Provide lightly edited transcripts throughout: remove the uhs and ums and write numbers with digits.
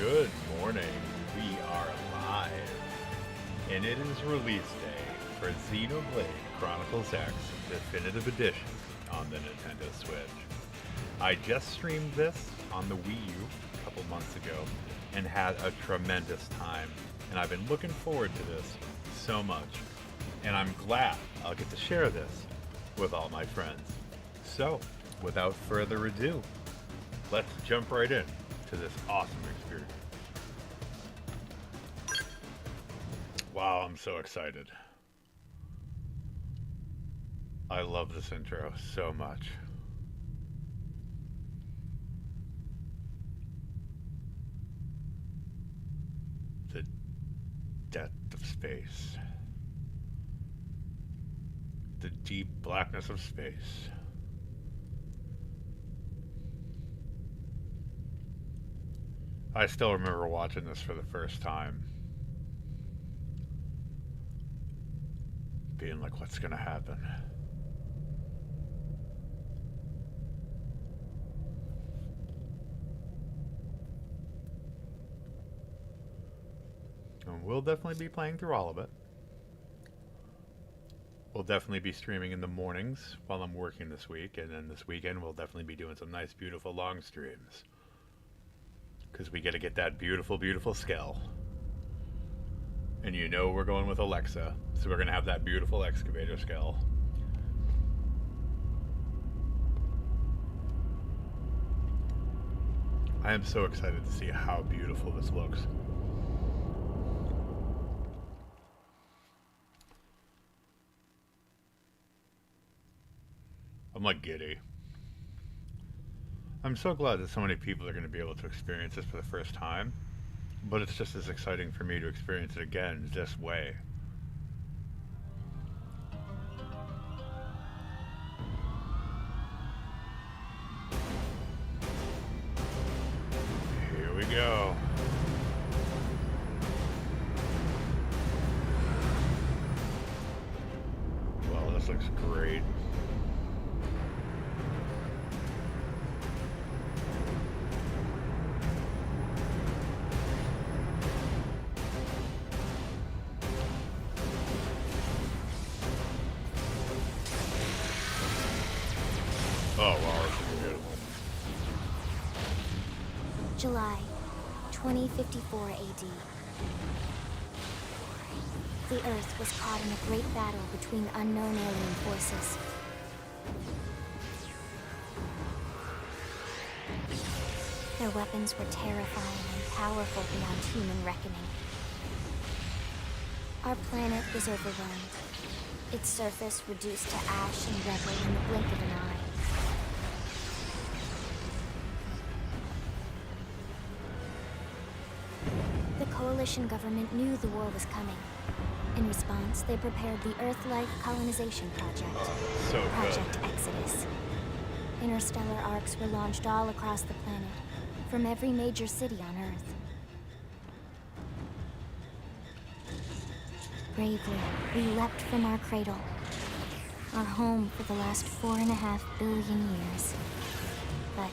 Good morning. We are live, and it is release day for Xenoblade Chronicles X Definitive Edition on the Nintendo Switch. I just streamed this on the Wii U a couple months ago and had a tremendous time, and I've been looking forward to this so much, and I'm glad I'll get to share this with all my friends. So, without further ado, let's jump right in to this awesome experience. Wow, I'm so excited. I love this intro so much. The depth of space. The deep blackness of space. I still remember watching this for the first time. Being like, what's gonna happen? And we'll definitely be playing through all of it. We'll definitely be streaming in the mornings while I'm working this week, and then this weekend we'll definitely be doing some nice, beautiful long streams. Because we get to get that beautiful, beautiful skull. And you know we're going with Alexa, so we're going to have that beautiful excavator skull. I am so excited to see how beautiful this looks. I'm like giddy. I'm so glad that so many people are going to be able to experience this for the first time, but it's just as exciting for me to experience it again this way. Here we go. Well, this looks great. Oh, wow, that's beautiful. July 2054 AD. The Earth was caught in a great battle between unknown alien forces. Their weapons were terrifying and powerful beyond human reckoning. Our planet was overwhelmed, its surface reduced to ash and rubble in the blink of an eye. The Coalition government knew the war was coming. In response, they prepared the Earth-Life Colonization Project, Project Exodus. Interstellar arcs were launched all across the planet, from every major city on Earth. Bravely, we leapt from our cradle, our home for the last 4.5 billion years. But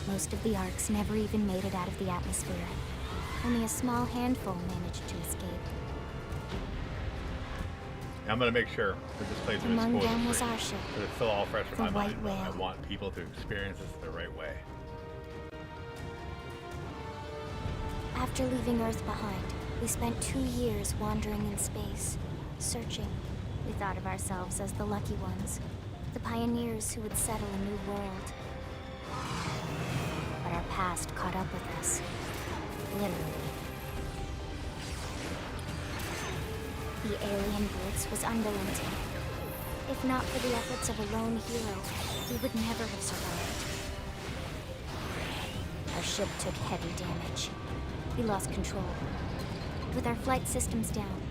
most of the arcs never even made it out of the atmosphere. Only a small handful managed to escape. I'm going to make sure that this plays with Among them was our ship, but it's still all fresh in my mind. White I Whale. want people to experience this the right way. After leaving Earth behind, we spent 2 years wandering in space, searching. We thought of ourselves as the lucky ones, the pioneers who would settle a new world. But our past caught up with us, literally. The alien blitz was unrelenting. If not for the efforts of a lone hero, we would never have survived. Our ship took heavy damage. We lost control. With our flight systems down,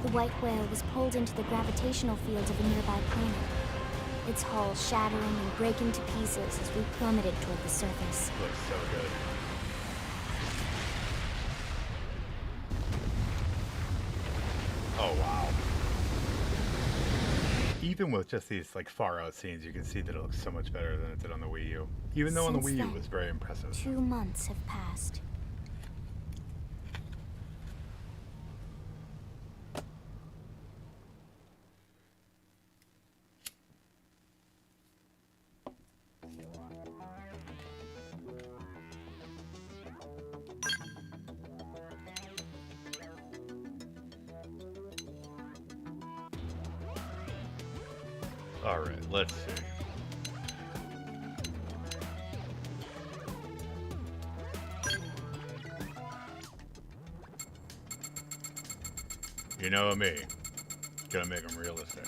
the White Whale was pulled into the gravitational field of a nearby planet, its hull shattering and breaking to pieces as we plummeted toward the surface. Looks so good. Oh, wow. Even with just these like far out scenes, you can see that it looks so much better than it did on the Wii U. Even though on the Since Wii U then, it was very impressive. 2 months have passed. Alright, let's see. You know me. Gotta make them realistic.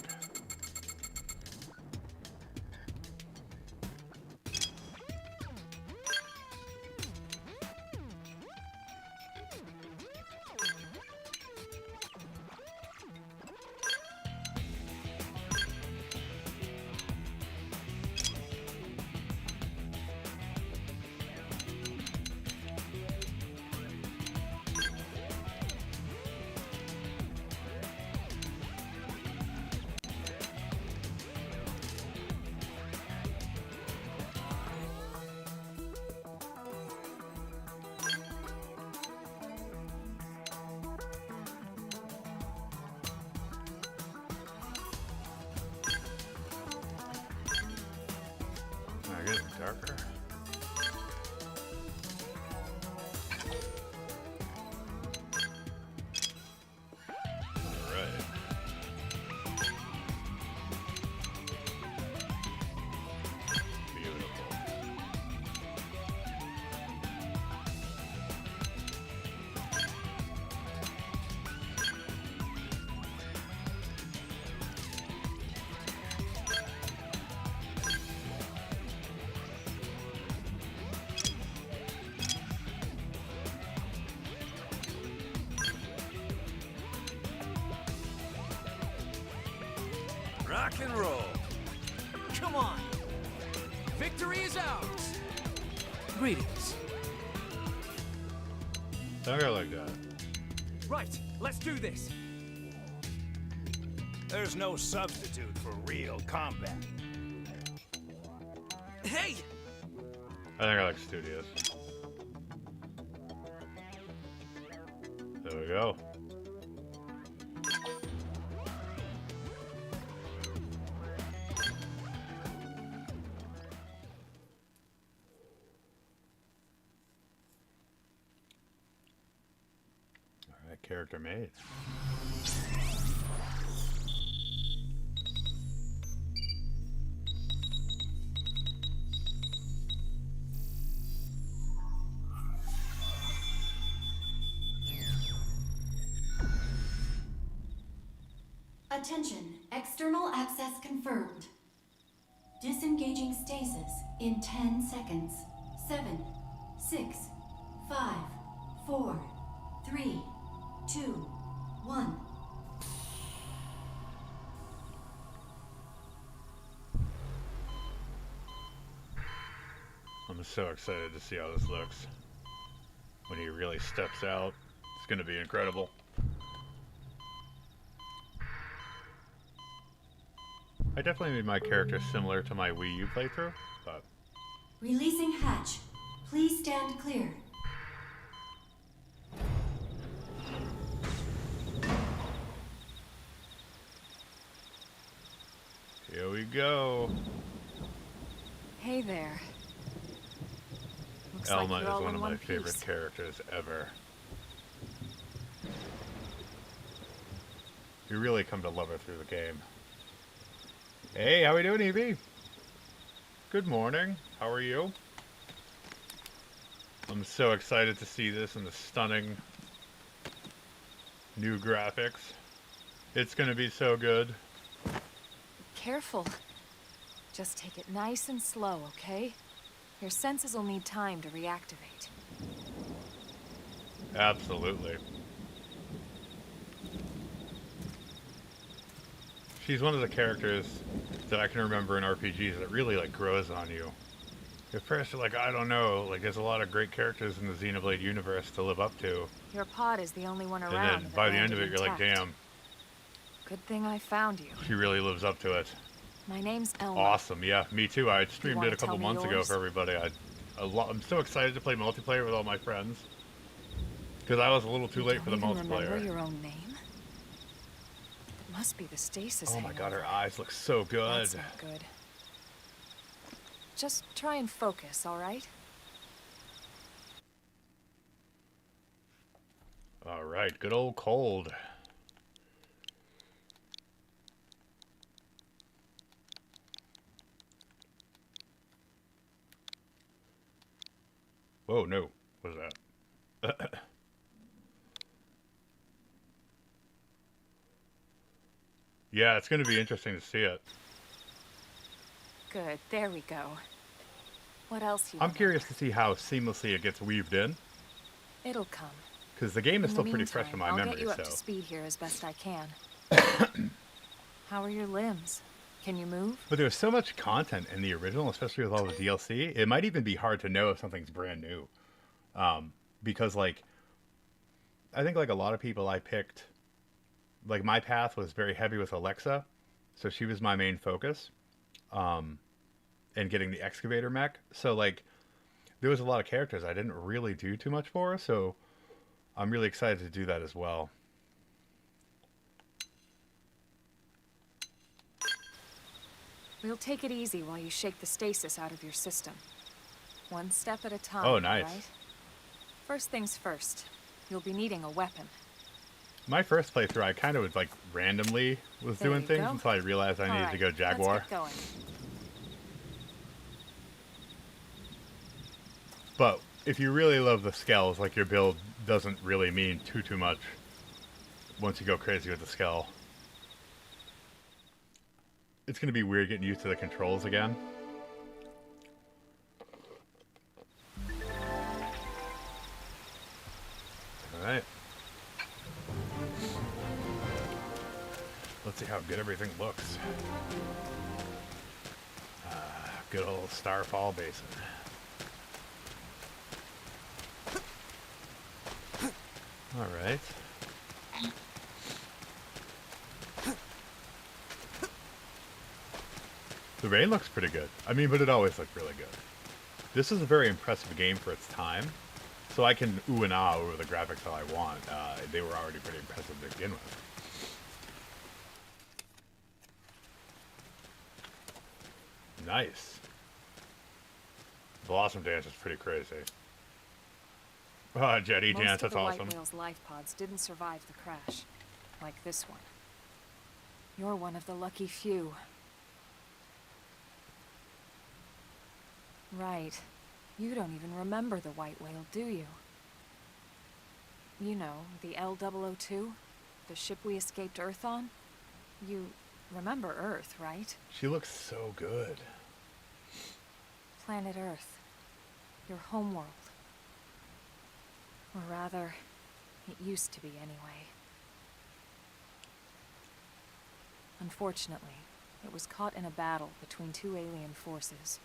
Darker. All right. Beautiful. Rock and roll. Come on. Victory is ours. Greetings. I like that. Right, let's do this. There's no substitute for real combat. Hey! I think I like studios. There we go. Alright, character made. Attention, external access confirmed. Disengaging stasis in 10 seconds. 7, 6, 5, 4, 3, 2, 1. I'm so excited to see how this looks. When he really steps out, it's going to be incredible. I definitely made my character similar to my Wii U playthrough, but... Releasing hatch. Please stand clear. Here we go. Hey there. Looks Elma like is you're all one in of my one favorite piece. characters ever. You really come to love her through the game. Hey, how we doing, Evie? Good morning. How are you? I'm so excited to see this in the stunning new graphics. It's gonna be so good. Careful. Just take it nice and slow, okay? Your senses will need time to reactivate. Absolutely. She's one of the characters that I can remember in RPGs that really like grows on you. At first you're like, I don't know, like there's a lot of great characters in the Xenoblade universe to live up to. Your pod is the only one around. And then by the end of it you're like, damn. Good thing I found you. She really lives up to it. My name's Elma. Awesome, yeah, me too. I streamed it a couple tell me months ago yours? for everybody. I'm so excited to play multiplayer with all my friends. Because I was a little too late for the Don't even remember multiplayer. your own name? It must be the stasis. Oh my god, her hangover. eyes look so good. That's not good. Just try and focus, all right? Alright, good old cold. Whoa, no. What was that? Yeah, it's going to be interesting to see it. Good, there we go. What else you I'm remember? curious to see how seamlessly it gets weaved in. It'll come. Because the game is In still the pretty fresh in meantime, my I'll memory, get you up so... to speed here as best I can. How are your limbs? Can you move? But there's so much content in the original, especially with all the DLC, it might even be hard to know if something's brand new. Because, like, I think, like, a lot of people I picked... Like, my path was very heavy with Alexa, so she was my main focus. And getting the excavator mech. So, like, there was a lot of characters I didn't really do too much for, so I'm really excited to do that as well. We'll take it easy while you shake the stasis out of your system. One step at a time, Oh, nice. right? First things first, you'll be needing a weapon. My first playthrough, I kind of was, like, randomly was There doing you things go. until I realized I needed to go Jaguar. Let's get going. But if you really love the skells, like, your build doesn't really mean too much once you go crazy with the skell. It's going to be weird getting used to the controls again. Alright. Let's see how good everything looks. Good old Starfall Basin. Alright. The rain looks pretty good. I mean, but it always looked really good. This is a very impressive game for its time. So I can ooh and ah over the graphics all I want. They were already pretty impressive to begin with. Nice. Blossom Dance is pretty crazy. Jetty Dance, that's awesome. Most of the White Whale's life pods didn't survive the crash, like this one. You're one of the lucky few. Right. You don't even remember the White Whale, do you? You know, the L002? The ship we escaped Earth on? You remember Earth, right? She looks so good. Planet Earth. Your homeworld. Or rather, it used to be anyway. Unfortunately, it was caught in a battle between two alien forces.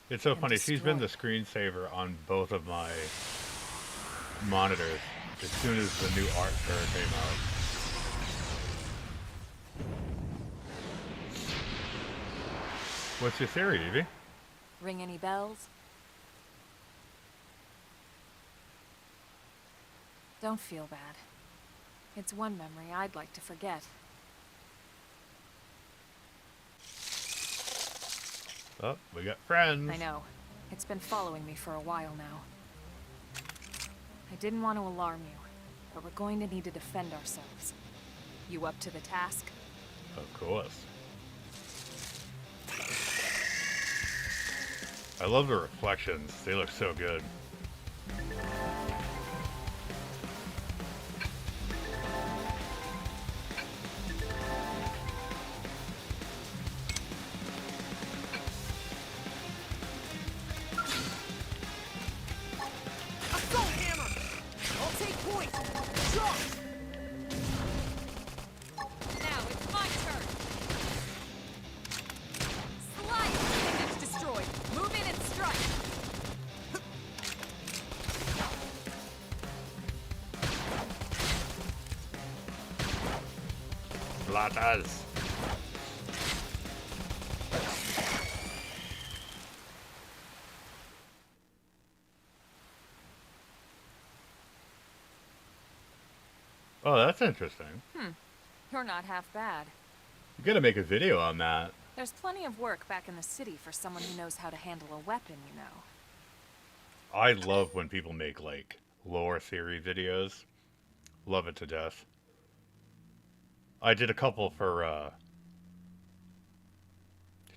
It's so funny. She's been the screensaver on both of my monitors as soon as the new art for her came out. What's your theory, Evie? Ring any bells? Don't feel bad. It's one memory I'd like to forget. Oh, we got friends. I know. It's been following me for a while now. I didn't want to alarm you, but we're going to need to defend ourselves. You up to the task? Of course. I love the reflections. They look so good. Assault hammer! I'll take point! Charge! Now it's my turn! Slice! Image destroyed! Move in and strike! Blatas. Oh, that's interesting. You're not half bad. You gotta make a video on that. There's plenty of work back in the city for someone who knows how to handle a weapon, you know. I love when people make, like, lore theory videos. Love it to death. I did a couple for,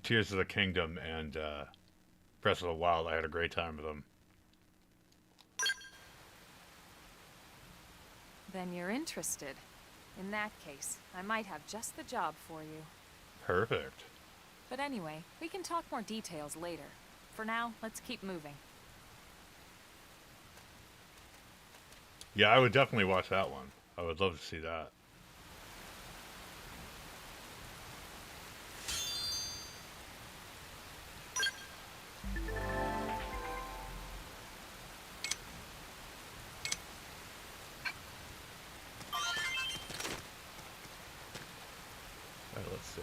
Tears of the Kingdom and, Breath of the Wild, I had a great time with them. Then you're interested. In that case, I might have just the job for you. Perfect. But anyway, we can talk more details later. For now, let's keep moving. Yeah, I would definitely watch that one. I would love to see that. Alright, let's see.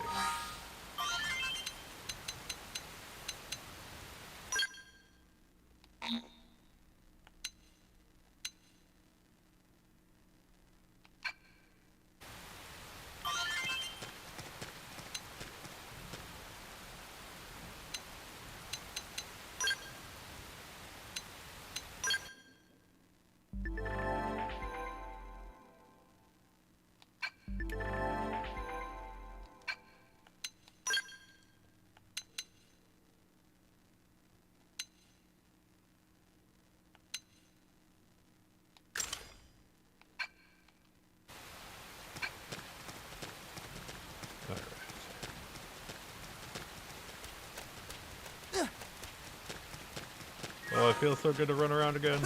Oh, it feels so good to run around again.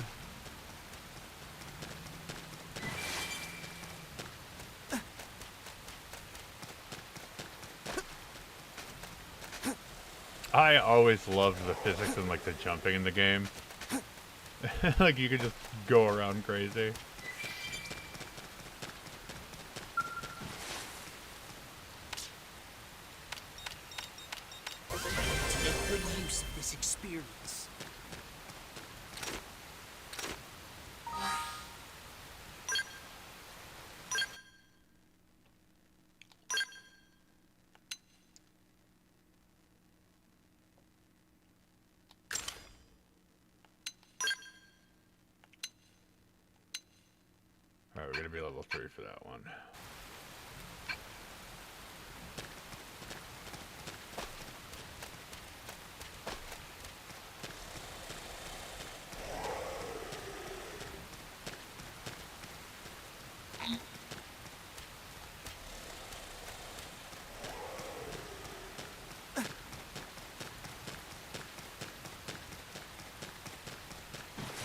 I always loved the physics and like the jumping in the game. Like you could just go around crazy. To make good use of this experience. Alright, we're gonna be level 3 for that one.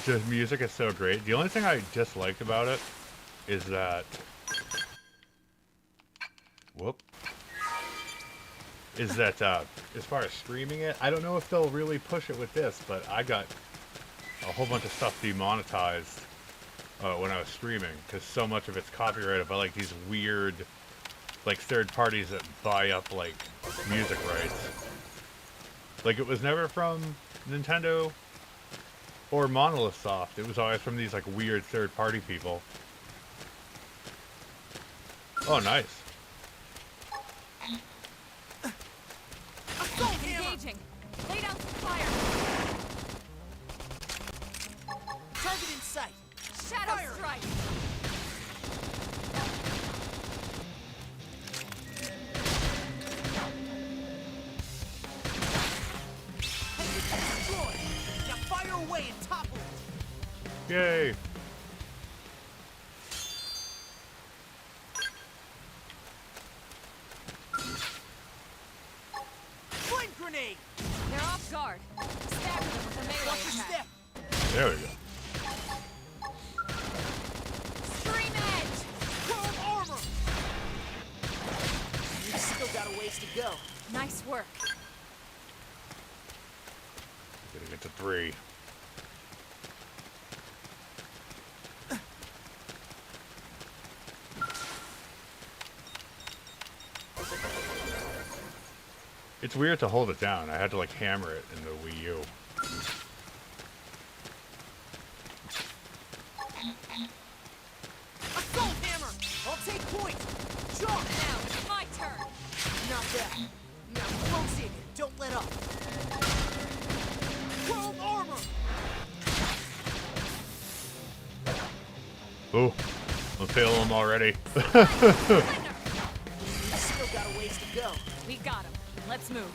The music is so great. The only thing I disliked about it is that... Whoop. Is that, as far as streaming it, I don't know if they'll really push it with this, but I got a whole bunch of stuff demonetized when I was streaming, because so much of it's copyrighted by, like, these weird, like, third parties that buy up, like, music rights. Like, it was never from Nintendo or Monolith Soft. It was always from these, like, weird third-party people. Oh, nice. Engaging. Lay down some fire. Target in sight. Shadow Fire. strike. Destroy. Now fire away and topple it. Yay! Flame grenade. They're off guard. Stagger them with a melee Watch your attack. step. There we go. Stream edge. Chrome armor. You've still got a ways to go. Nice work. Gonna get to 3. It's weird to hold it down. I had to like hammer it in the Wii U. Assault hammer. I'll take point. Jump. Now it's my turn. Not bad. Now close in and don't let up. Chrome armor. Ooh, I'm feeling them already. You've still got a ways to go. We got him. Let's move.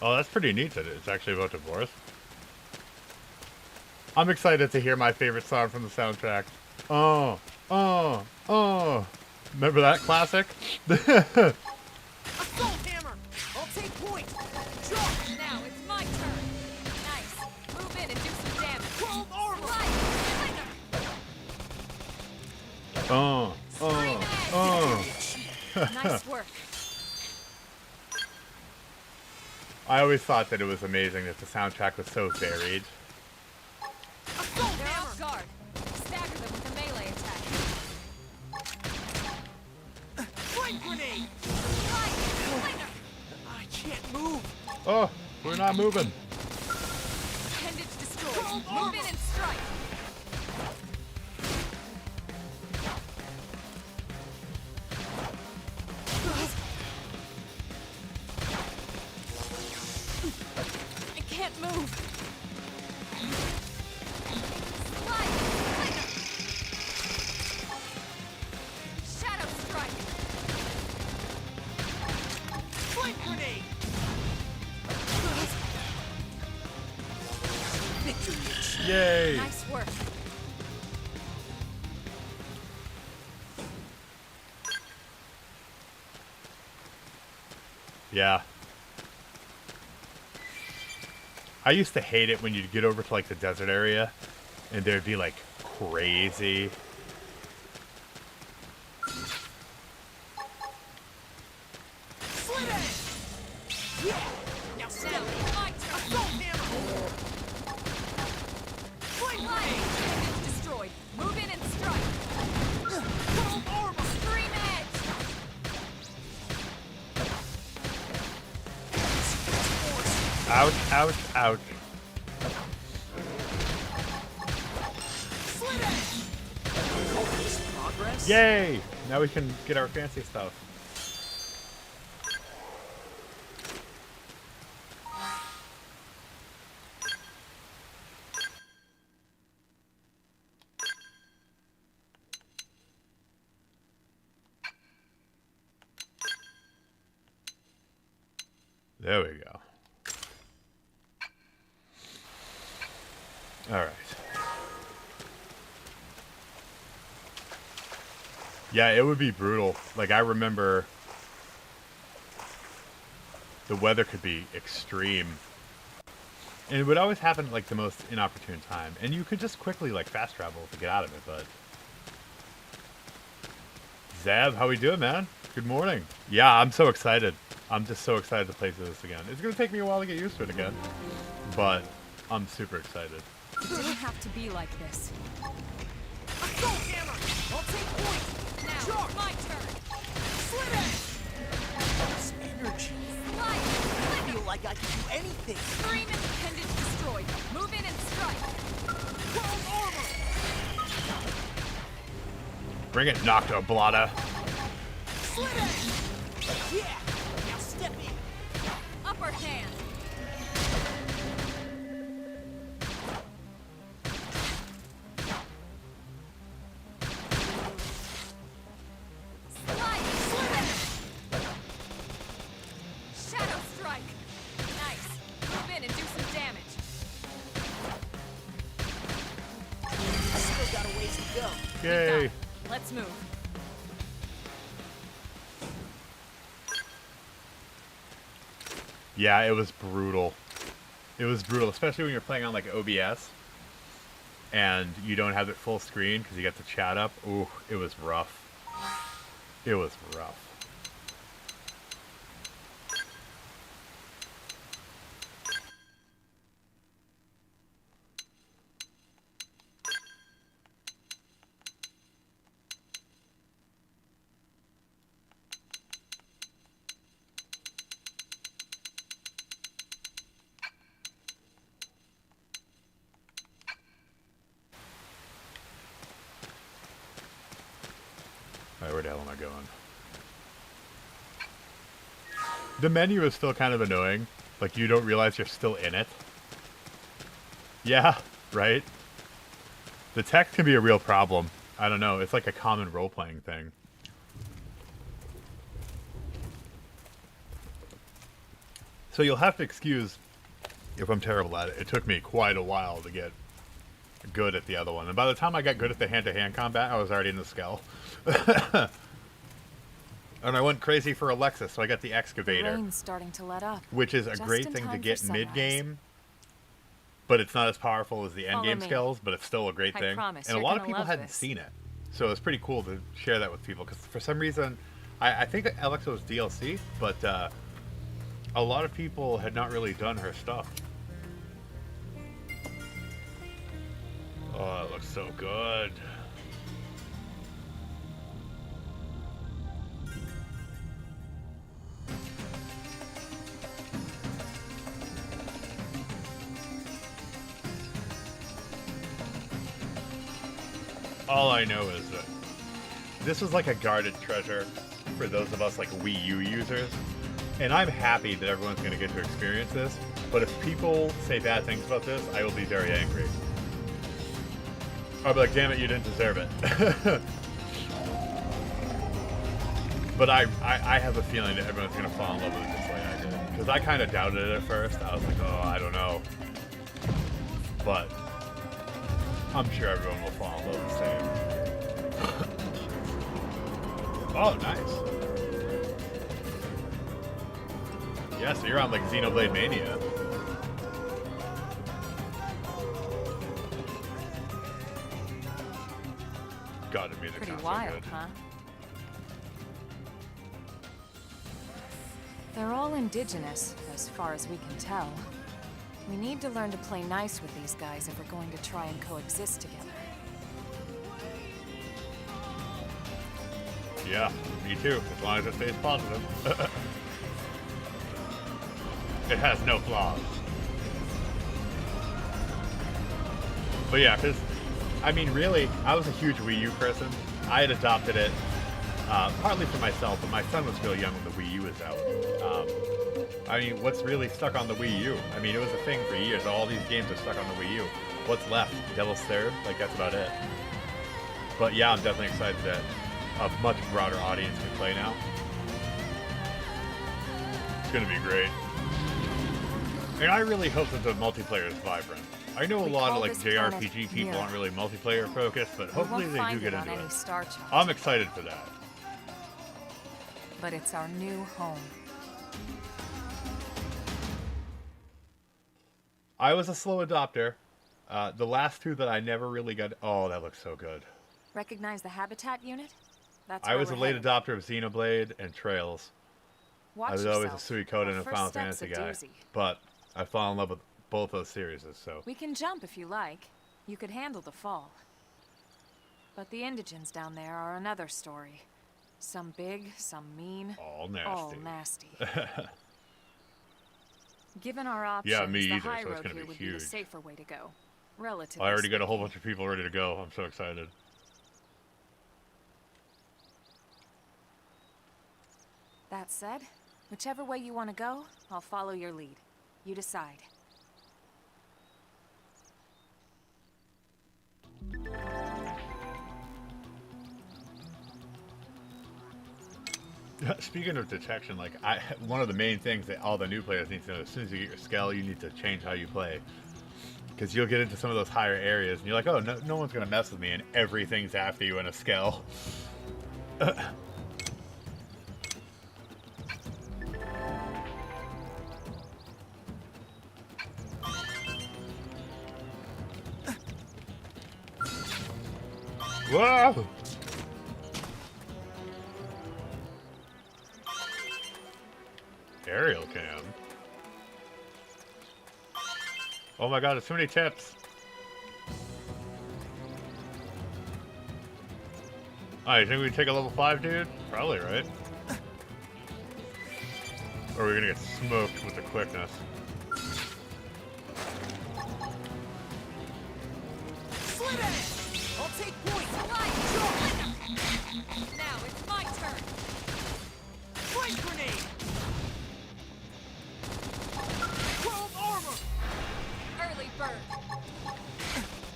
Oh, that's pretty neat that it's actually about divorce. I'm excited to hear my favorite song from the soundtrack. Oh, oh, oh. Remember that classic? Assault hammer! I'll take point! Charge! Now it's my turn. Nice. Move in and do some damage. Chrome armor! Oh, oh, oh. Nice work. I always thought that it was amazing that the soundtrack was so varied. Assault They're hammer! off guard. Stagger them with a melee attack. Flame grenade! I can't move! Oh, we're not moving. Appendage destroyed. Move in and strike. I can't move. Slide. Shadow strike. Flame grenade! Victory! Yay. Nice work. Yeah. I used to hate it when you'd get over to like the desert area and there'd be like crazy. Slit it! Yeah! Now snap Now it! it's my turn. Assault hammer! Flame grenade! Appendage destroyed. Move in and strike. Chrome armor! Scream edge. Ouch, ouch, ouch. Slit it! Progress? Yay! Now we can get our fancy stuff. There we go. All right. Yeah, it would be brutal. Like, I remember the weather could be extreme. And it would always happen at, like, the most inopportune time. And you could just quickly, like, fast travel to get out of it, but... Zab, how we doing, man? Good morning. Yeah, I'm so excited. I'm just so excited to play through this again. It's going to take me a while to get used to it again. But I'm super excited. It didn't have to be like this. Assault hammer! I'll take point! Now Charge! it's my turn. Slit it! This energy. Slide. I feel like I can do anything. Scream and appendage destroyed. Move in and strike. Chrome armor! Bring it, Nocto Blotta. Slit it! Yeah! Now step in! Upper hand. Slide. Shadow strike. Nice. Move in and do some damage. I still got a ways to go. Yay. Let's move. Yeah, it was brutal. It was brutal, especially when you're playing on like OBS and you don't have it full screen because you got the chat up. Ooh, it was rough. It was rough. Alright, where the hell am I going? The menu is still kind of annoying. Like, you don't realize you're still in it. Yeah, right? The text can be a real problem. I don't know. It's like a common role-playing thing. So you'll have to excuse if I'm terrible at it. It took me quite a while to get good at the other one. And by the time I got good at the hand-to-hand combat, I was already in the Skell. And I went crazy for Alexis, so I got the Excavator. The rain's starting to let up. Which is a Just great in thing to time get for sunrise. mid-game. But it's not as powerful as the Follow end-game me. skills, but it's still a great I thing. promise, And a you're lot of gonna people love hadn't this. seen it. So it's pretty cool to share that with people, because for some reason, I think that Alexa was DLC, but a lot of people had not really done her stuff. Oh, that looks so good. All I know is that this was like a guarded treasure for those of us like Wii U users. And I'm happy that everyone's going to get to experience this. But if people say bad things about this, I will be very angry. I'll be like, damn it, you didn't deserve it. But I have a feeling that everyone's going to fall in love with it just like I did. Because I kind of doubted it at first. I was like, oh, I don't know. But I'm sure everyone will fall in love the same. Oh, nice. Yeah, so you're on like Xenoblade Mania. Gotta be the Pretty console wild, good. huh? They're all indigenous, as far as we can tell. We need to learn to play nice with these guys if we're going to try and coexist together. Yeah, me too, as long as it stays positive. It has no flaws. But yeah, because, I mean, really, I was a huge Wii U person. I had adopted it, partly for myself, but my son was really young when the Wii U was out. I mean, what's really stuck on the Wii U? I mean, it was a thing for years. All these games are stuck on the Wii U. What's left? Devil's Third? Like, that's about it. But yeah, I'm definitely excited that a much broader audience can play now. It's gonna be great. And I really hope that the multiplayer is vibrant. I know a lot of like JRPG people Mira. aren't really multiplayer focused, but hopefully they do get into any it. star chart, I'm excited for that. but it's our new home. I was a slow adopter. The last two that I never really got. Oh, that looks so good. Recognize the habitat unit? That's I where was a we're late headed. adopter of Xenoblade and Trails. Watch I was always a yourself. Suikoden Our and first Final step's Fantasy a guy, doozy. but I fell in love with both those series. So We can jump if you like. You could handle the fall. But the indigents down there are another story. Some big, some mean. all nasty. All nasty. Given our options, Yeah, me the either, high so it's road gonna here be would be huge. the safer way to go. Relatively I already got a whole speaking. bunch of people ready to go. I'm so excited. That said, whichever way you want to go, I'll follow your lead. You decide. Speaking of detection, like one of the main things that all the new players need to know, as soon as you get your Skell, you need to change how you play. Because you'll get into some of those higher areas, and you're like, oh, no one's going to mess with me, and everything's after you in a Skell. Whoa! Aerial cam. Oh my god, there's so many tips. Oh, you think we can take a level 5, dude? Probably, right? Or are we gonna get smoked with the quickness? Slit at it! I'll take point! Jump! Now it's my turn. Flight grenade! Chrome armor! Early bird.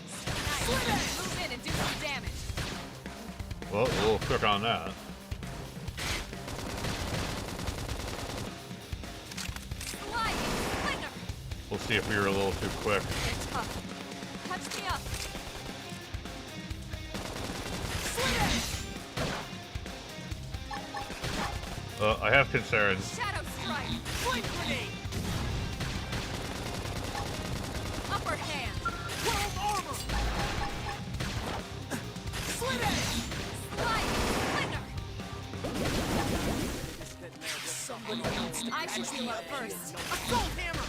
Slit at it! Move in and do some damage. Well, we'll cook on that. Slice. We'll see if we were a little too quick. They're tough. Touch me up. I have concerns. Shadow strike. Flame grenade! Upper hand. 12 armor! Slit edge! Slide. Splinter. Somebody needs to I should heal up first. Assault hammer!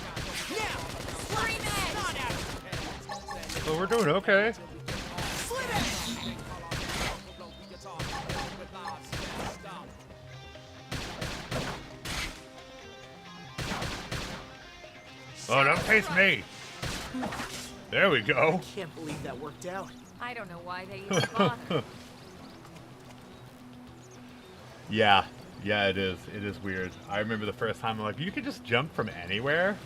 Now! Scream edge. Not out! Oh, we're doing okay. Slit edge! Oh, don't face me. There we go. Can't believe that worked out. I don't know why they even bother. Yeah, it is. It is weird. I remember the first time I'm like, you could just jump from anywhere.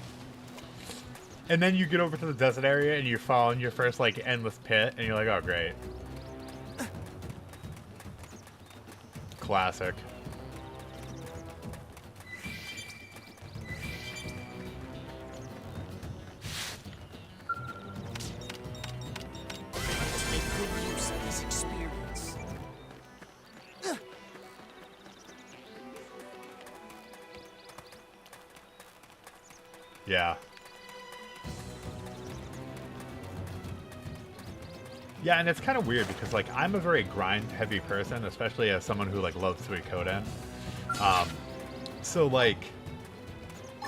And then you get over to the desert area and you fall in your first like endless pit and you're like, oh great. Classic. Let's make good use of this experience. Yeah. Yeah, and it's kind of weird because like I'm a very grind-heavy person, especially as someone who like loves Suikoden. So like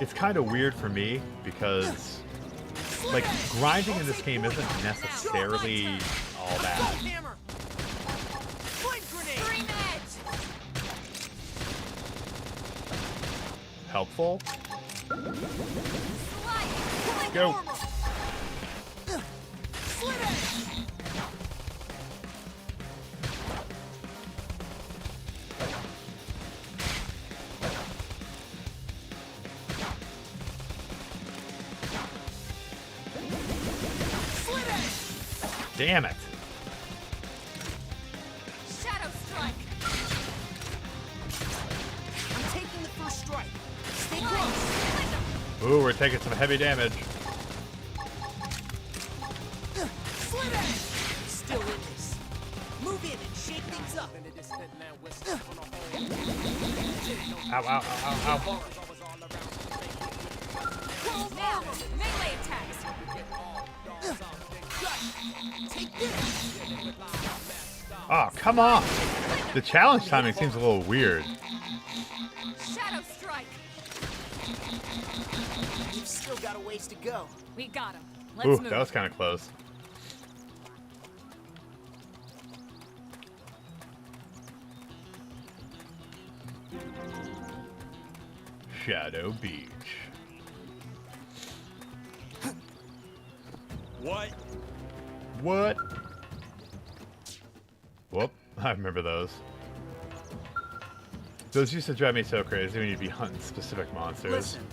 it's kind of weird for me because like grinding in this game isn't necessarily all Assault that hammer! Flame grenade! Scream edge. helpful. Slide. Go. Armor! Slit edge! Slit edge! Damn it. Shadow strike. I'm taking the first strike. Stay Slide. close. Splinter. Ooh, we're taking some heavy damage. Slit edge! Still in this. Move in and shake things up. Ow, ow, ow, ow, ow. Now, melee attacks. Take this. Oh, come on. The challenge timing seems a little weird. Shadow strike. We've still got a ways to go. We got him. Let's Ooh, move. that was kind of close. Shadow Beach. What? What? Whoop, I remember those. Those used to drive me so crazy when you'd be hunting specific monsters. Listen.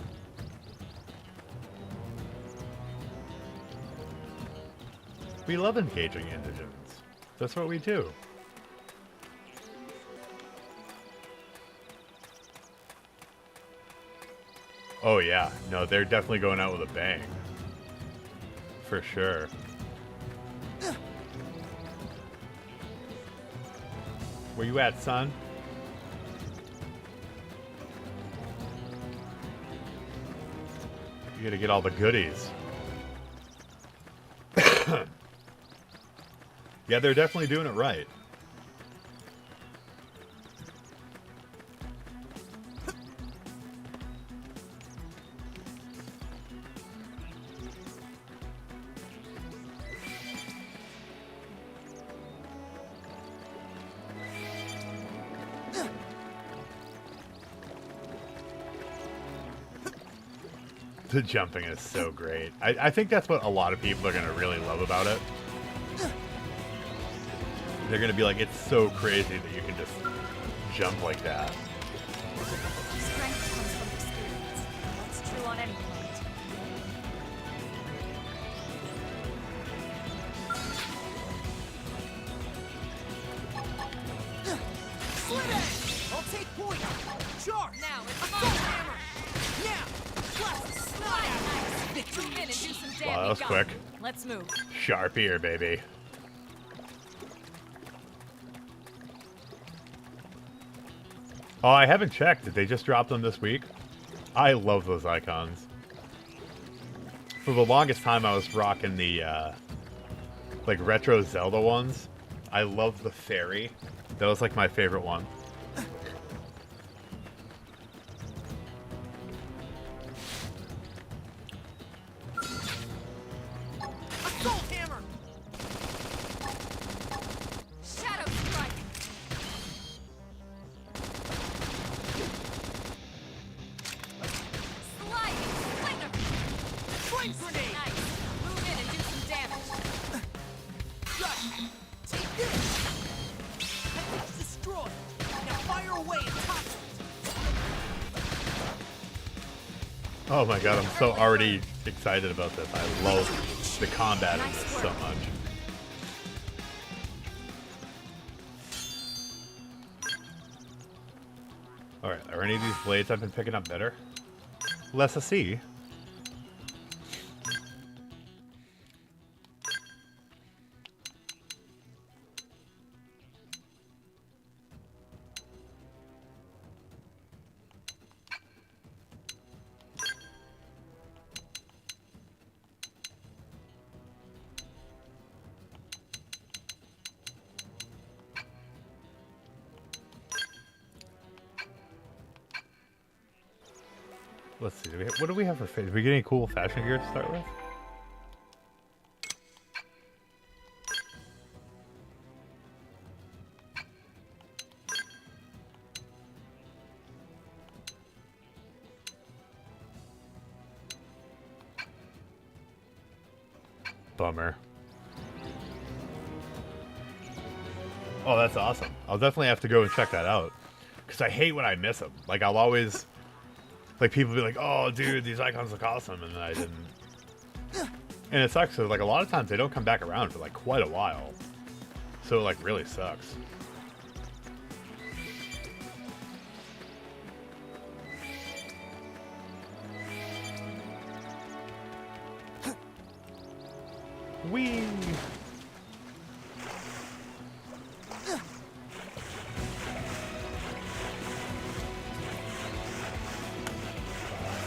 We love engaging indigents. That's what we do. Oh yeah, no, they're definitely going out with a bang. For sure. Where you at, son? You gotta get all the goodies. Yeah, they're definitely doing it right. The jumping is so great. I think that's what a lot of people are going to really love about it. They're going to be like, it's so crazy that you can just jump like that. Strength comes from experience. That's true on any planet. Slit edge! I'll take point. Charge! Now it's Assault mine. hammer! Now! Blast! Slide! Victory that was quick. Let's move. Sharp ear, baby. Oh, I haven't checked. Did they just drop them this week? I love those icons. For the longest time, I was rocking the, like, retro Zelda ones. I love the fairy. That was, like, my favorite one. Assault hammer! Shadow strike! Sliding slinger! Flame grenade! Nice. Move in and do some damage. Rush! Take this! Package destroyed! Now fire away and toss it! Oh my god, I'm so already excited about this. I love the combat in this so much. Alright, are any of these blades I've been picking up better? Less a C. Let's see. What do we have for fashion? Did we get any cool fashion gear to start with? Bummer. Oh, that's awesome. I'll definitely have to go and check that out. Because I hate when I miss them. Like, I'll always... Like, people be like, oh, dude, these icons look awesome, and then I didn't. And it sucks, so, like, a lot of times they don't come back around for, like, quite a while. So it, like, really sucks. Whee!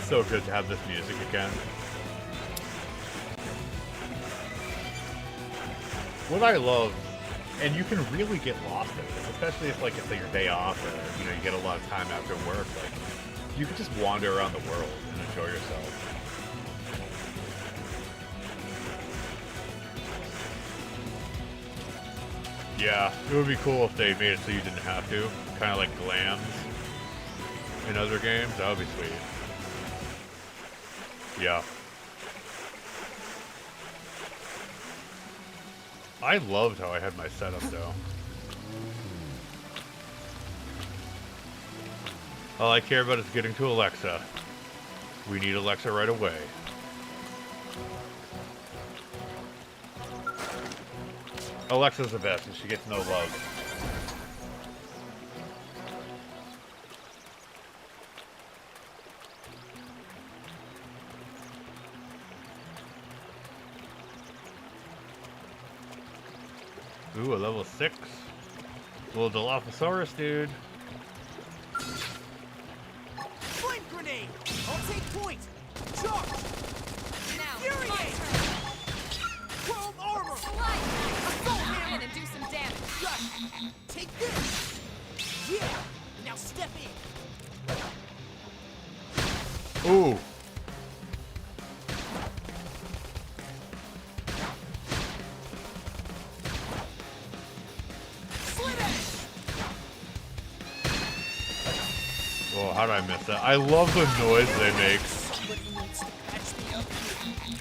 So good to have this music again. What I love, and you can really get lost in this, especially if like it's like your day off or you know you get a lot of time after work. Like you can just wander around the world and enjoy yourself. Yeah, it would be cool if they made it so you didn't have to. Kind of like glams in other games. That would be sweet. Yeah. I loved how I had my setup though. All I care about is getting to Alexa. We need Alexa right away. Alexa's the best and she gets no love. Ooh, a level 6. Little Dilophosaurus, dude. Flame grenade! I'll take point! Charge! Now, Fury my Ace! turn. Chrome armor! Slide Assault Move hammer! in and do some damage. Rush! Take this! Yeah! Now step in! Ooh. Oh, how did I miss that? I love the noise they make. Somebody needs to patch me up here.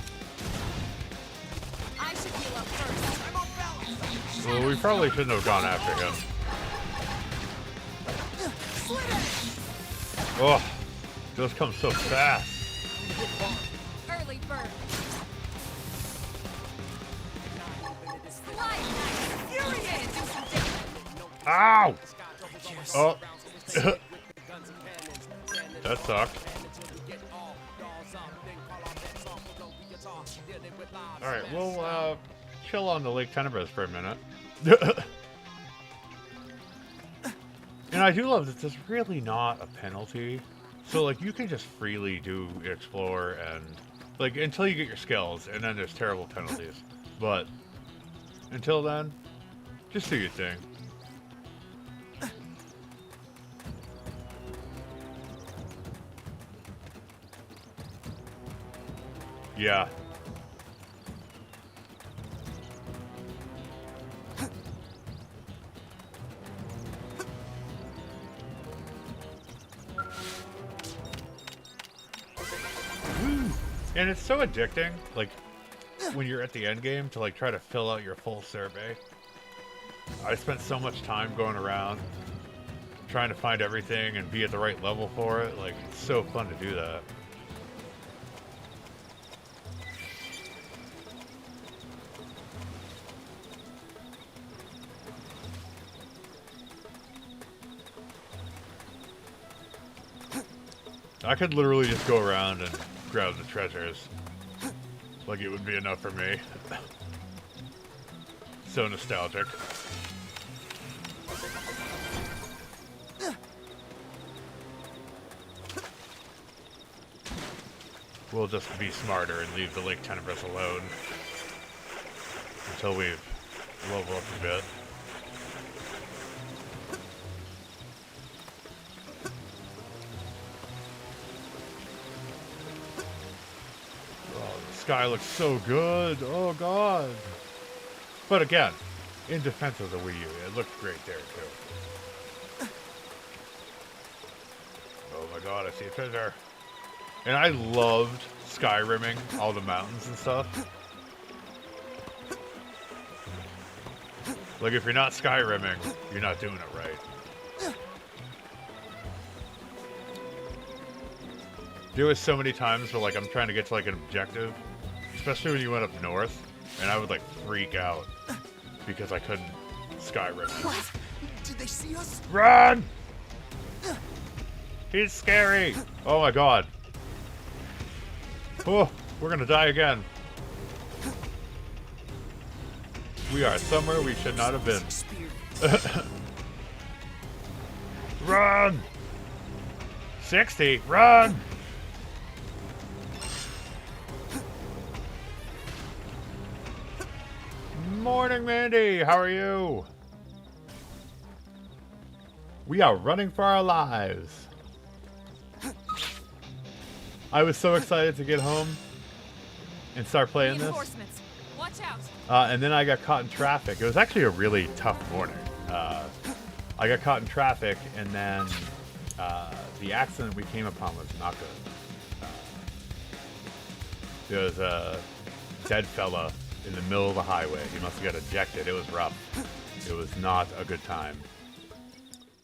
I should heal up first. I'm off balance! Well, we probably shouldn't have gone after him. Oh, those come so fast. Early bird. Slide knife. Fury in and do some damage. Ow! Oh. That sucked. Alright, we'll chill on the Lake Tenebris for a minute. And I do love that there's really not a penalty. So, like, you can just freely do explore and, like, until you get your skills, and then there's terrible penalties. But, until then, just do your thing. Yeah. And it's so addicting, like, when you're at the end game to, like, try to fill out your full survey. I spent so much time going around trying to find everything and be at the right level for it. Like, it's so fun to do that. I could literally just go around and grab the treasures. Like it would be enough for me. So nostalgic. We'll just be smarter and leave the Lake Tenebris alone until we've leveled up a bit. Sky looks so good. Oh god. But again, in defense of the Wii U, it looked great there too. Oh my god, I see a treasure. And I loved Skyrimming all the mountains and stuff. Like if you're not Skyrimming, you're not doing it right. There was so many times where like I'm trying to get to like an objective, especially when you went up north, and I would like freak out because I couldn't Skyrim. What? Did they see us? Run! He's scary. Oh my god. Oh, we're gonna die again. We are somewhere we should not have been. Run! 60, run! Morning, Mandy. How are you? We are running for our lives. I was so excited to get home and start playing this. Reinforcements. Watch out. And then I got caught in traffic. It was actually a really tough morning. I got caught in traffic, and then the accident we came upon was not good. There was a dead fella in the middle of the highway. He must have got ejected. It was rough. It was not a good time.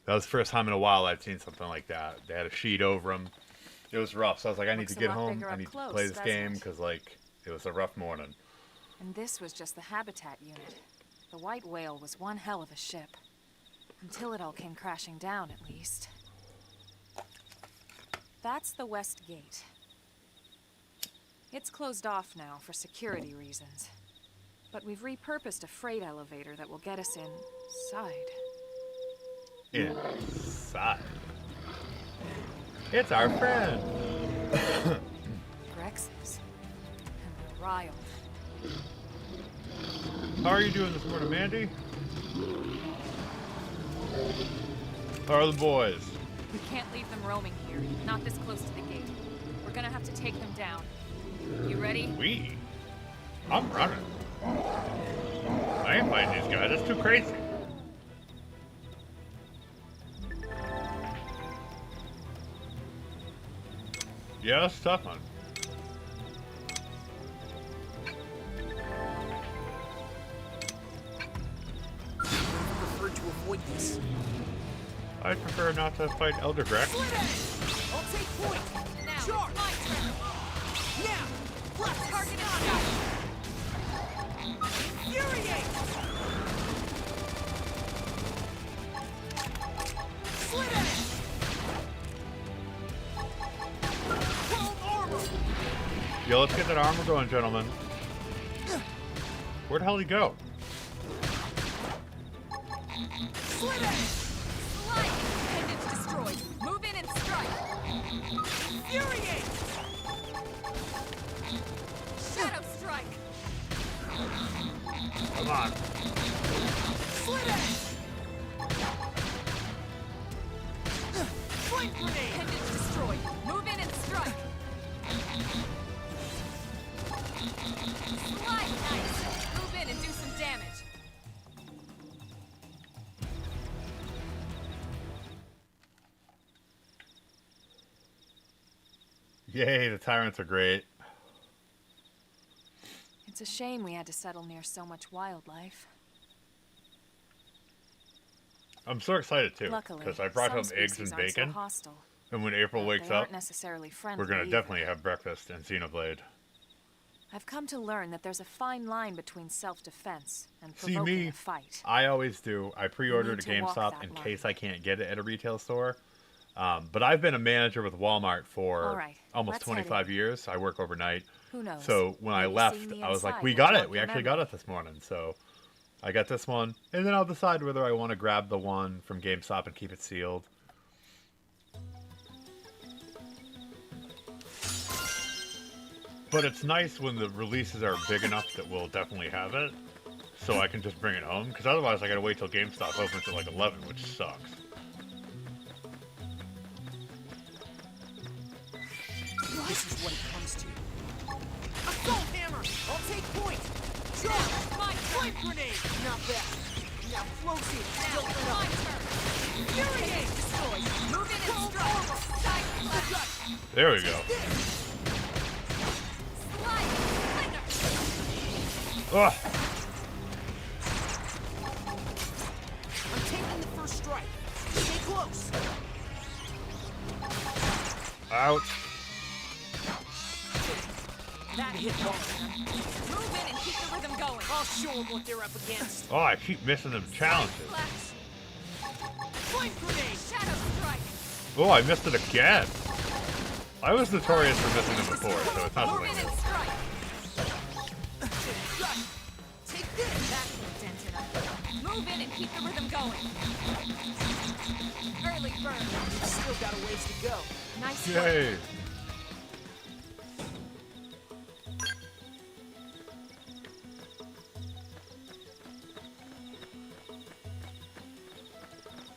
That was the first time in a while I'd seen something like that. They had a sheet over him. It was rough. So I was like, I need to get home. I need to play this game because, like, it was a rough morning. And this was just the habitat unit. The white whale was one hell of a ship. Until it all came crashing down, at least. That's the west gate. It's closed off now for security reasons. But we've repurposed a freight elevator that will get us inside. Inside? It's our friend! Grex's. And they're riled. How are you doing this morning, Mandy? How are the boys? We can't leave them roaming here, not this close to the gate. We're gonna have to take them down. You ready? I'm running. I ain't fighting these guys. That's too crazy. Yeah, that's a tough one. Prefer to avoid this. I prefer not to fight Elder Grex. I'll take point. Now, Charge. my turn. Now. Press. Target on. Infuriate. Slit edge. Chrome armor. You let's get that armor going, gentlemen. Where'd the hell he go? Slit it! Slide! Appendage destroyed. Move in and strike. Infuriate! Shadow strike! Come on. Slit it! Flame grenade! Appendage destroyed. Move in and strike. Slide nice! Move in and do some damage. Yay, the tyrants are great. It's a shame we had to settle near so much wildlife. I'm so excited too, Luckily, because I brought home some eggs species and aren't so bacon. hostile, And when April but wakes they up, aren't necessarily friendly we're gonna either. definitely have breakfast in Xenoblade. I've come to learn that there's a fine line between self-defense and See provoking me, a fight. I always do. I pre-order need at to walk GameStop that in line. case I can't get it at a retail store. But I've been a manager with Walmart for All right, almost let's head 25 years. I work overnight. Who knows? So when I Maybe left, seeing the I was like, inside we will got jog it. We your actually got memory. it this morning. So I got this one. And then I'll decide whether I want to grab the one from GameStop and keep it sealed. But it's nice when the releases are big enough that we'll definitely have it. So I can just bring it home. Because otherwise I gotta wait till GameStop opens at like 11, which sucks. This is what it comes to. Assault hammer! I'll take point! Charge! My flame grenade! Not bad. Now explosive! Now it's my turn. Infuriate! Destroy. Move in and strike. Side slash. There we go. Slide. Slender. Ugh. I'm taking the first strike. Stay close. Ouch. That hit hard. Move in and keep the rhythm going. I'll show them what they're up against. Oh, I keep missing them challenges. Flash. Flame grenade! Shadow strike. Oh, I missed it again. I was notorious for missing them before, so it's not Move something in and new. strike. Take this! That dent it up. Move in and keep the rhythm going. Early burn. We've still got a ways to go. Nice work. Yay.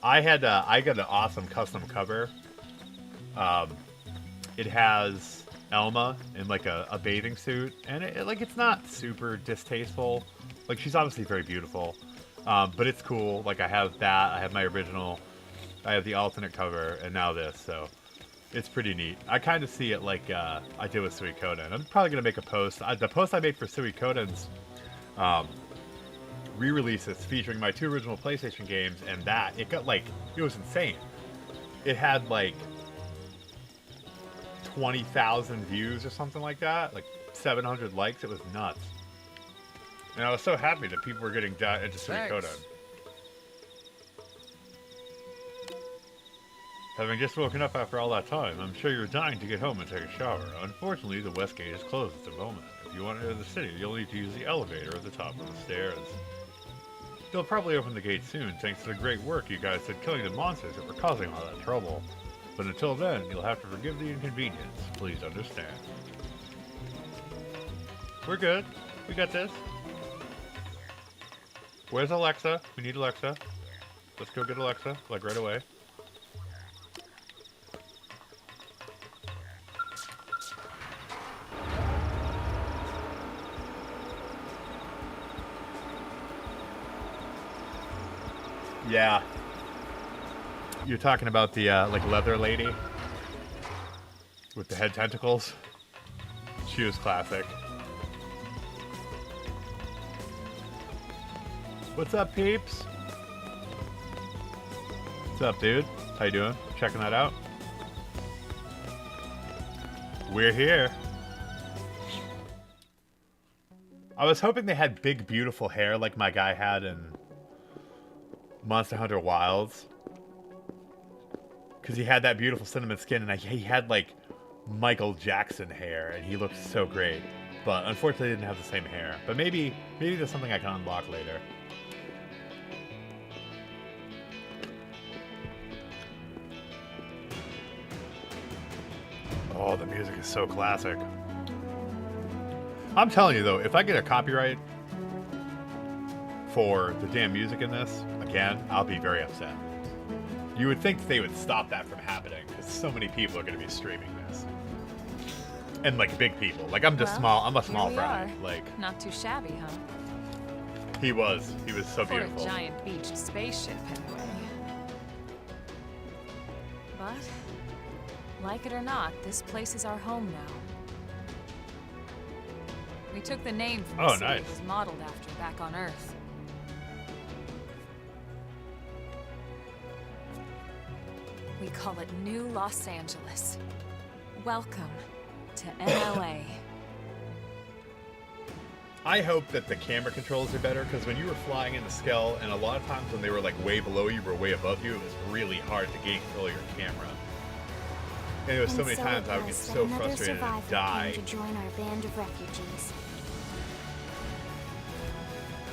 I got an awesome custom cover. It has Elma in like a bathing suit, and it's not super distasteful. Like, she's obviously very beautiful, but it's cool. Like, I have that. I have my original. I have the alternate cover, and now this. So it's pretty neat. I kind of see it like I did with Suikoden. I'm probably gonna make a post. The post I made for Suikoden's re-releases featuring my 2 original PlayStation games, and that it got like, it was insane. It had like 20,000 views or something like that, like 700 likes. It was nuts, and I was so happy that people were getting into Suikoden. Having just woken up after all that time, I'm sure you're dying to get home and take a shower. Unfortunately, the west gate is closed at the moment. If you want to enter the city, you'll need to use the elevator at the top of the stairs. They'll probably open the gate soon, thanks to the great work you guys did killing the monsters that were causing all that trouble. But until then, you'll have to forgive the inconvenience. Please understand. We're good. We got this. Where's Alexa? We need Alexa. Let's go get Alexa, like right away. Yeah. You're talking about the, like, leather lady? With the head tentacles? She was classic. What's up, peeps? What's up, dude? How you doing? Checking that out? We're here. I was hoping they had big, beautiful hair like my guy had in Monster Hunter Wilds, because he had that beautiful cinnamon skin, and he had like Michael Jackson hair, and he looked so great. But unfortunately, he didn't have the same hair. But maybe there's something I can unlock later. Oh, the music is so classic. I'm telling you though, if I get a copyright for the damn music in this, again, I'll be very upset. You would think they would stop that from happening, because so many people are going to be streaming this. And like big people. Like I'm just small, I'm a small fry. Like, not too shabby, huh? he was so For beautiful. a giant beach spaceship, anyway. But, like it or not, this place is our home now. We took the name from the city it was modeled after back on Earth. We call it New Los Angeles. Welcome to NLA. I hope that the camera controls are better, because when you were flying in the Skell, and a lot of times when they were like way below you or way above you, it was really hard to gain control of your camera. And there was so many times I would get so frustrated and die. To join our band of refugees.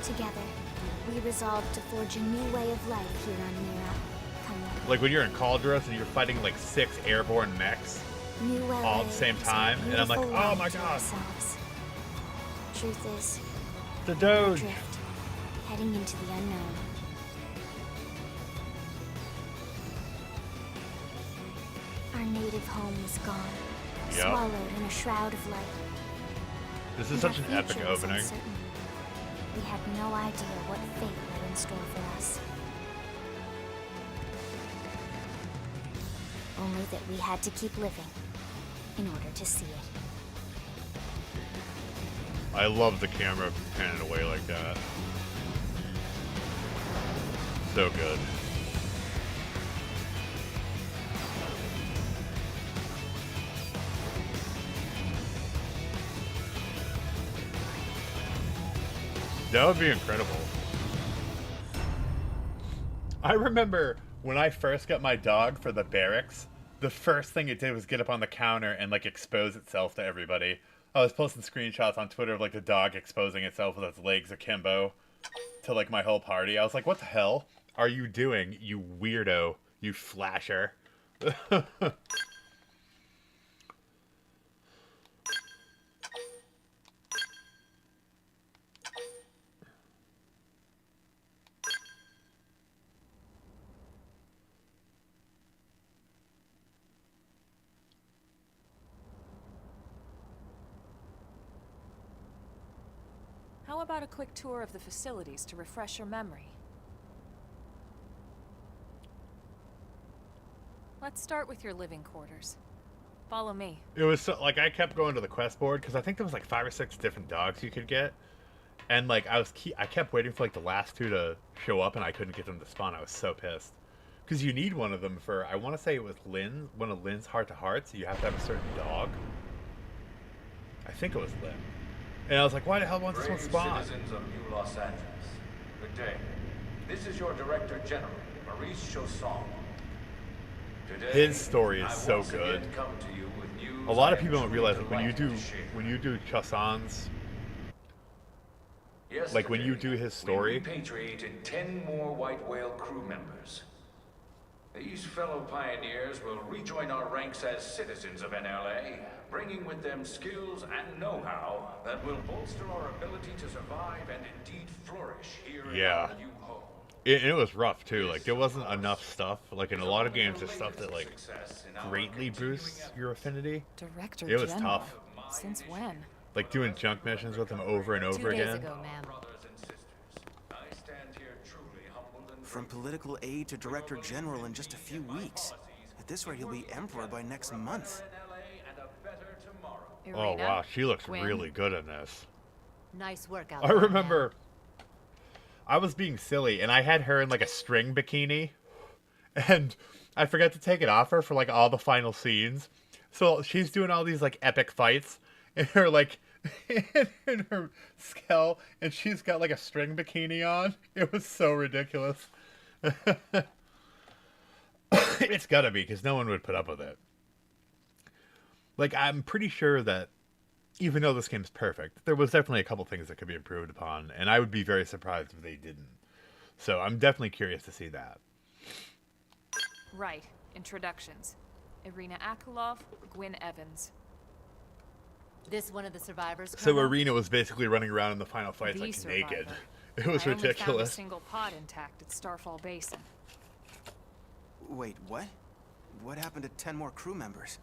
Together, we resolved to forge a new way of life here on Mira. Like when you're in Caldros and you're fighting like 6 airborne mechs all at the same time, and I'm like, oh my god. Truth is, the Doge. Drift, heading into the unknown. Our native home was gone, swallowed in a shroud of light. This is such an epic opening. Uncertain. We had no idea what fate lay in store for us. Only that we had to keep living in order to see it. I love the camera panning away like that. So good. That would be incredible. I remember when I first got my dog for the barracks, the first thing it did was get up on the counter and like expose itself to everybody. I was posting screenshots on Twitter of like the dog exposing itself with its legs akimbo to like my whole party. I was like, what the hell are you doing, you weirdo, you flasher? How about a quick tour of the facilities to refresh your memory? Let's start with your living quarters. Follow me. It was so, like, I kept going to the quest board because I think there was like 5 or 6 different dogs you could get, and like I kept waiting for like the last 2 to show up and I couldn't get them to spawn. I was so pissed because you need one of them for, I want to say it was Lynn, one of Lynn's heart to hearts. You have to have a certain dog. I think it was Lynn. And I was like, why the hell won't this one spawn? Citizens of New Los Angeles, good day. This is your Director General, Maurice Chausson. Today, his story is so good. A lot of people don't realize that when you do Chausson's, like when you do his story, we repatriated 10 more White Whale crew members. These fellow pioneers will rejoin our ranks as citizens of NLA, bringing with them skills and know-how that will bolster our ability to survive and indeed flourish here in our new home. It was rough too. Like there wasn't enough stuff. Like in a lot of games, there's stuff that like greatly boosts your affinity. Director it was General. tough. Since when? Like doing junk missions with them over and over 2 days again. ago, ma'am. From political aide to Director General in just a few weeks. At this rate, he'll be Emperor by next month. Oh wow, she looks really good in this. Nice work out I there, remember I was being silly and I had her in like a string bikini and I forgot to take it off her for like all the final scenes. So she's doing all these like epic fights in her like in her skull and she's got like a string bikini on. It was so ridiculous. It's gotta be because no one would put up with it. Like, I'm pretty sure that even though this game's perfect, there was definitely a couple things that could be improved upon, and I would be very surprised if they didn't. So I'm definitely curious to see that. Right. Introductions. Irina Akulov, Gwyn Evans. This one of the survivors, So Colonel? Irina was basically running around in the final fights The like survivor. naked. It was I only found a ridiculous. single pod intact at Starfall Basin. Wait, what? What happened to 10 more crew members?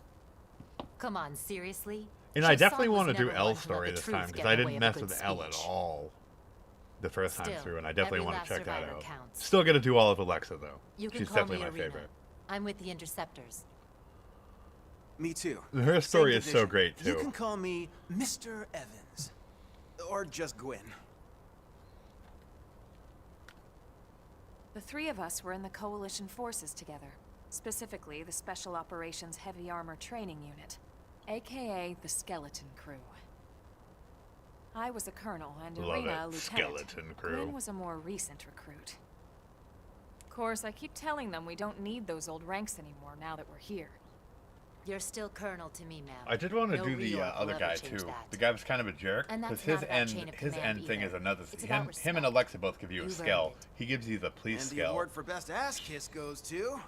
Come on, seriously? And I Shisong definitely was want to do never L's one to let story the this truth time, because get I in the way didn't of a mess good with L at speech. all the first time Still, through, and I definitely every want last to check that survivor out. counts. Still got to do all of Alexa, though. You can She's call definitely me my Irina. favorite. I'm with the Interceptors. Me too. Her story Same is so division. great, too. You can call me Mr. Evans. Or just Gwyn. The three of us were in the Coalition forces together. Specifically, the Special Operations Heavy Armor Training Unit, aka the Skeleton Crew. I was a colonel and Love Irina a it. lieutenant. Skeleton Crew. Gwyn was a more recent recruit. Of course, I keep telling them we don't need those old ranks anymore now that we're here. You're still Colonel to me, ma'am. I did want to No do the reorg will other ever guy change too. that. The guy was kind of a jerk And because that's his not about end, chain of his command end thing either. is another. It's about Him and respect. Alexa both give you a You've skill. earned it. He gives you the police And the skill. award for best ass kiss goes to...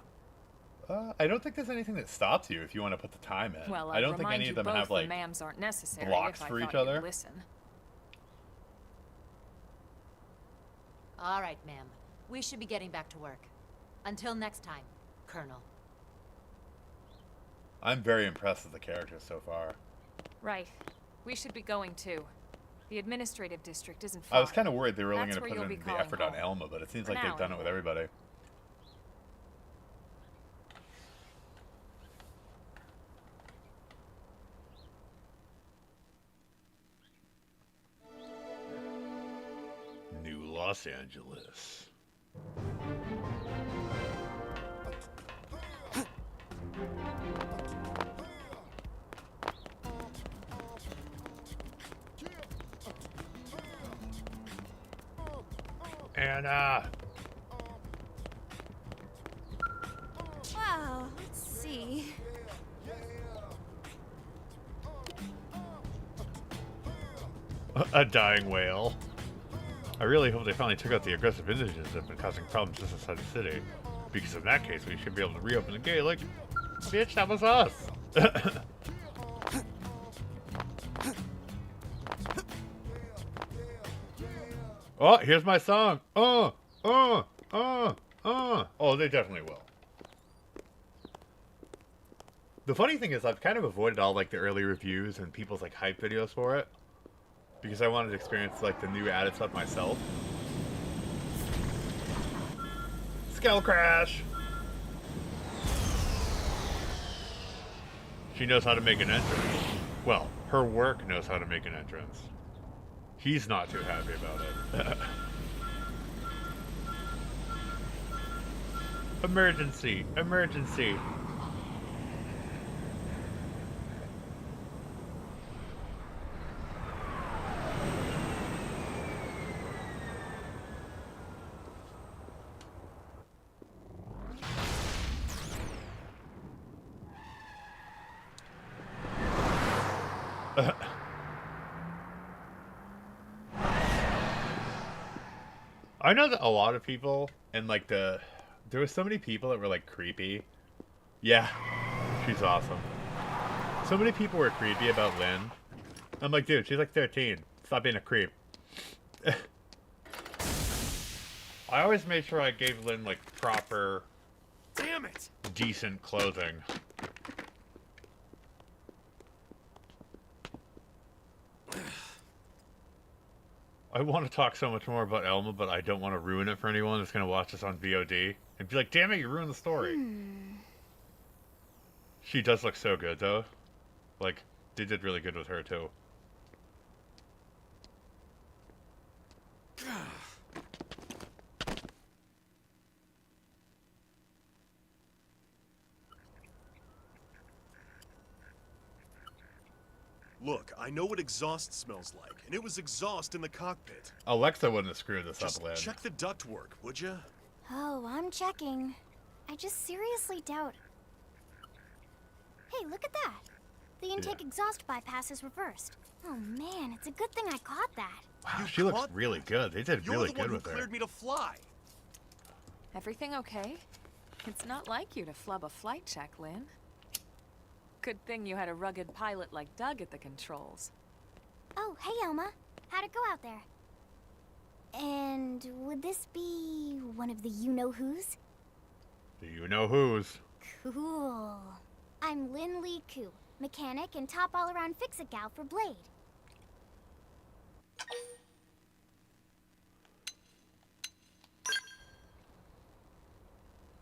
I don't think there's anything that stops you if you want to put the time in. Well, I don't I'd think remind any you of them both have like the ma'ams aren't necessary blocks if I for each thought you'd other. Listen. All right, ma'am. We should be getting back to work. Until next time, Colonel. I'm very impressed with the characters so far. Right. We should be going too. The administrative district isn't far. I was kind of worried they were only That's going to where put you'll in be the calling effort on home. Elma, but it seems For like now, they've done it with anyway. everybody. New Los Angeles. Anna! Wow, let's see. A dying whale. I really hope they finally took out the aggressive indigents that have been causing problems just inside the city. Because in that case, we should be able to reopen the gate like, bitch, that was us! Oh, here's my song! Oh, they definitely will. The funny thing is, I've kind of avoided all, like, the early reviews and people's, like, hype videos for it. Because I wanted to experience, like, the new added stuff myself. Skull crash! She knows how to make an entrance. Well, her work knows how to make an entrance. He's not too happy about it. Emergency! Emergency! I know that a lot of people, and like there were so many people that were like creepy. Yeah, she's awesome. So many people were creepy about Lynn. I'm like, dude, she's like 13. Stop being a creep. I always made sure I gave Lynn like proper, Damn it! decent clothing. I want to talk so much more about Elma, but I don't want to ruin it for anyone that's going to watch this on VOD. And be like, damn it, you ruined the story. She does look so good, though. Like, they did really good with her, too. Look, I know what exhaust smells like, and it was exhaust in the cockpit. Alexa wouldn't have screwed this Just up, Lynn. check the ductwork, would you? Oh, I'm checking. I just seriously doubt. Hey, look at that. The intake exhaust bypass is reversed. Oh man, it's a good thing I caught that. Wow, she looks really good. They did really good with her. You're the one who cleared me to fly. Everything okay? It's not like you to flub a flight check, Lynn. Good thing you had a rugged pilot like Doug at the controls. Oh, hey Elma. How'd it go out there? And would this be one of the you-know-who's? The you-know-who's. Cool. I'm Lynn Lee Koo, mechanic and top all-around fix-it gal for Blade.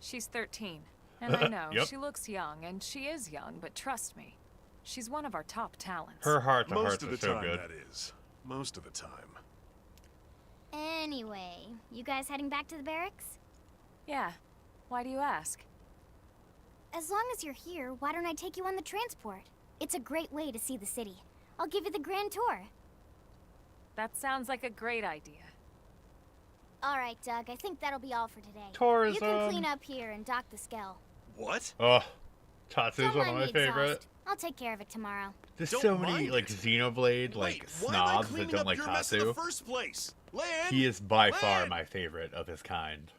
She's 13, and I know Yep. she looks young, and she is young, but trust me, she's one of our top talents. Her heart to Most hearts of the is so time, good. that is. Most of the time. Anyway, you guys heading back to the barracks? Yeah. Why do you ask? As long as you're here, why don't I take you on the transport? It's a great way to see the city. I'll give you the grand tour. That sounds like a great idea. All right, Doug, I think that'll be all for today. Tourism. You can clean up here and dock the Skell. What? Oh, Tatsu's Don't one of mind my the favorite. exhaust. I'll take care of it tomorrow. There's Don't so many mind like it. Xenoblade like Wait, why am I snobs that cleaning don't up like your mess in the Tatsu. first place? Lynn! He is by far Lynn! my favorite of his kind.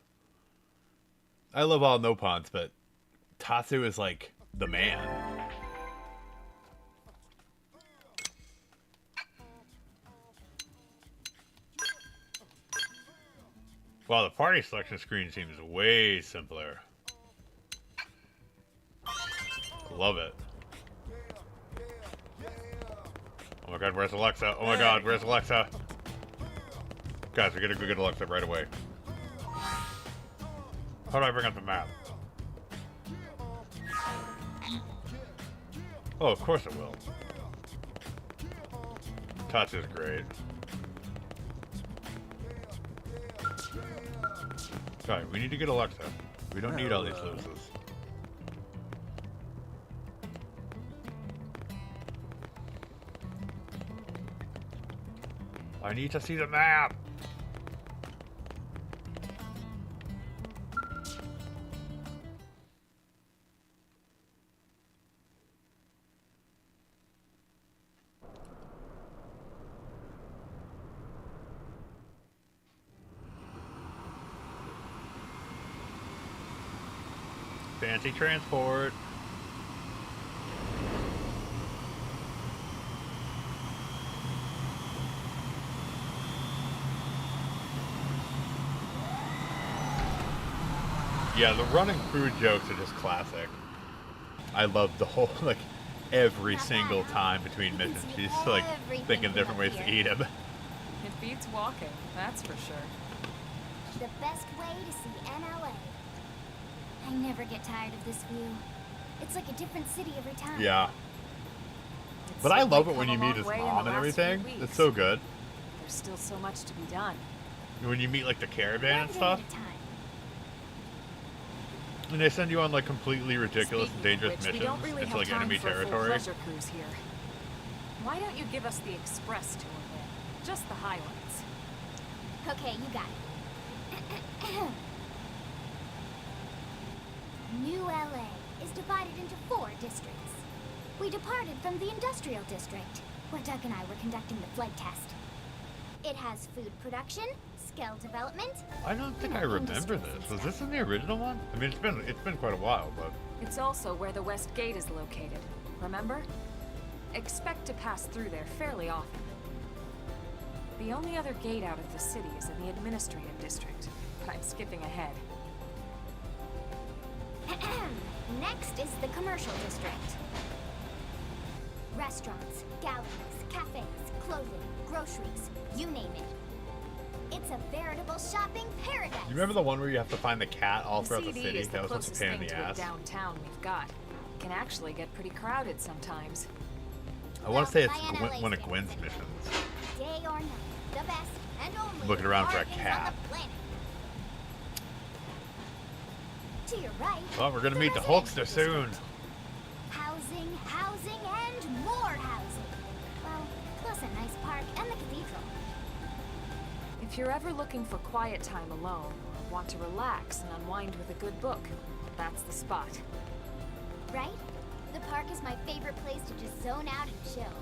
I love all Nopons, but Tatsu is like the man. Wow, the party selection screen seems way simpler. Love it. Oh my god, where's Alexa? Oh my god, where's Alexa? Guys, we gotta go get Alexa right away. How do I bring up the map? Oh, of course it will. Tatsu's great. Alright, we need to get Alexa. We don't need all these loses. I need to see the map! Fancy transport. Yeah, the running food jokes are just classic. I love the whole, like, every single time between missions, she's, like, thinking different ways to eat him. It beats walking, that's for sure. The best way to see NLA. I never get tired of this view. It's like a different city every time. Yeah. It's But I certainly love it come when a you meet long his way in mom the and last few everything. weeks. It's so good. There's still so much to be done. When you meet, like, the caravan and One day stuff. at a time. And they send you on, like, completely ridiculous and Speaking of dangerous which, we missions don't really into, have like, time enemy for a full territory. pleasure cruise here. Why don't you give us the express tour then? Just the highlights. Okay, you got it. New LA is divided into 4 districts. We departed from the industrial district, where Doug and I were conducting the flight test. It has food production, skill development. I don't think I remember this. Was this in the original one? I mean, it's been quite a while, but It's also where the West Gate is located, remember? Expect to pass through there fairly often. The only other gate out of the city is in the administrative district, but I'm skipping ahead. Next is the commercial district. Restaurants, galleries, cafes, clothing, groceries, you name it. It's a veritable shopping paradise. you remember the one where you have to find the cat all throughout the CD city? is the That was such a closest pain in thing the to a ass. downtown we've got. It can actually get pretty crowded sometimes. I want to say it's By NLA one of standards, Gwen's anyway. missions. Day or night, the best and only Looking around for a bargains on cat. the planet. To your right. Well, we're gonna meet the residential Hulkster soon. district. Housing, housing, and more housing. Well, plus a nice park and the cathedral. If you're ever looking for quiet time alone, or want to relax and unwind with a good book, that's the spot. Right? The park is my favorite place to just zone out and chill.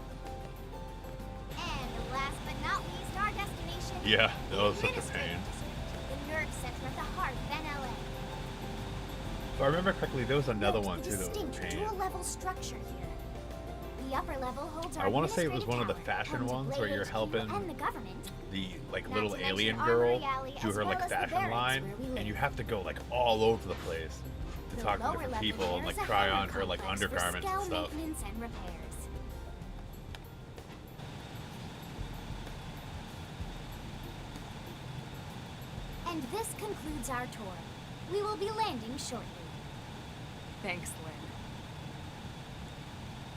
And last but not least, our destination. Yeah, that was such a pain. The nerve center at the heart of NLA. If I remember correctly, there was another one too that was a Distinct pain. dual-level structure here. The upper level holds our I want to say it was one of the administrative fashion tower, ones home where to you're Blade helping and the government. the like Not little to mention alien Armory girl Alley, do as her well like as the fashion barracks line, where we and live. you have to go like all over the place to The talk to lower different level people and there like is a try hangar on her like complex for undergarments and Skell stuff. maintenance and repairs. And this concludes our tour. We will be landing shortly. Thanks, Lynn.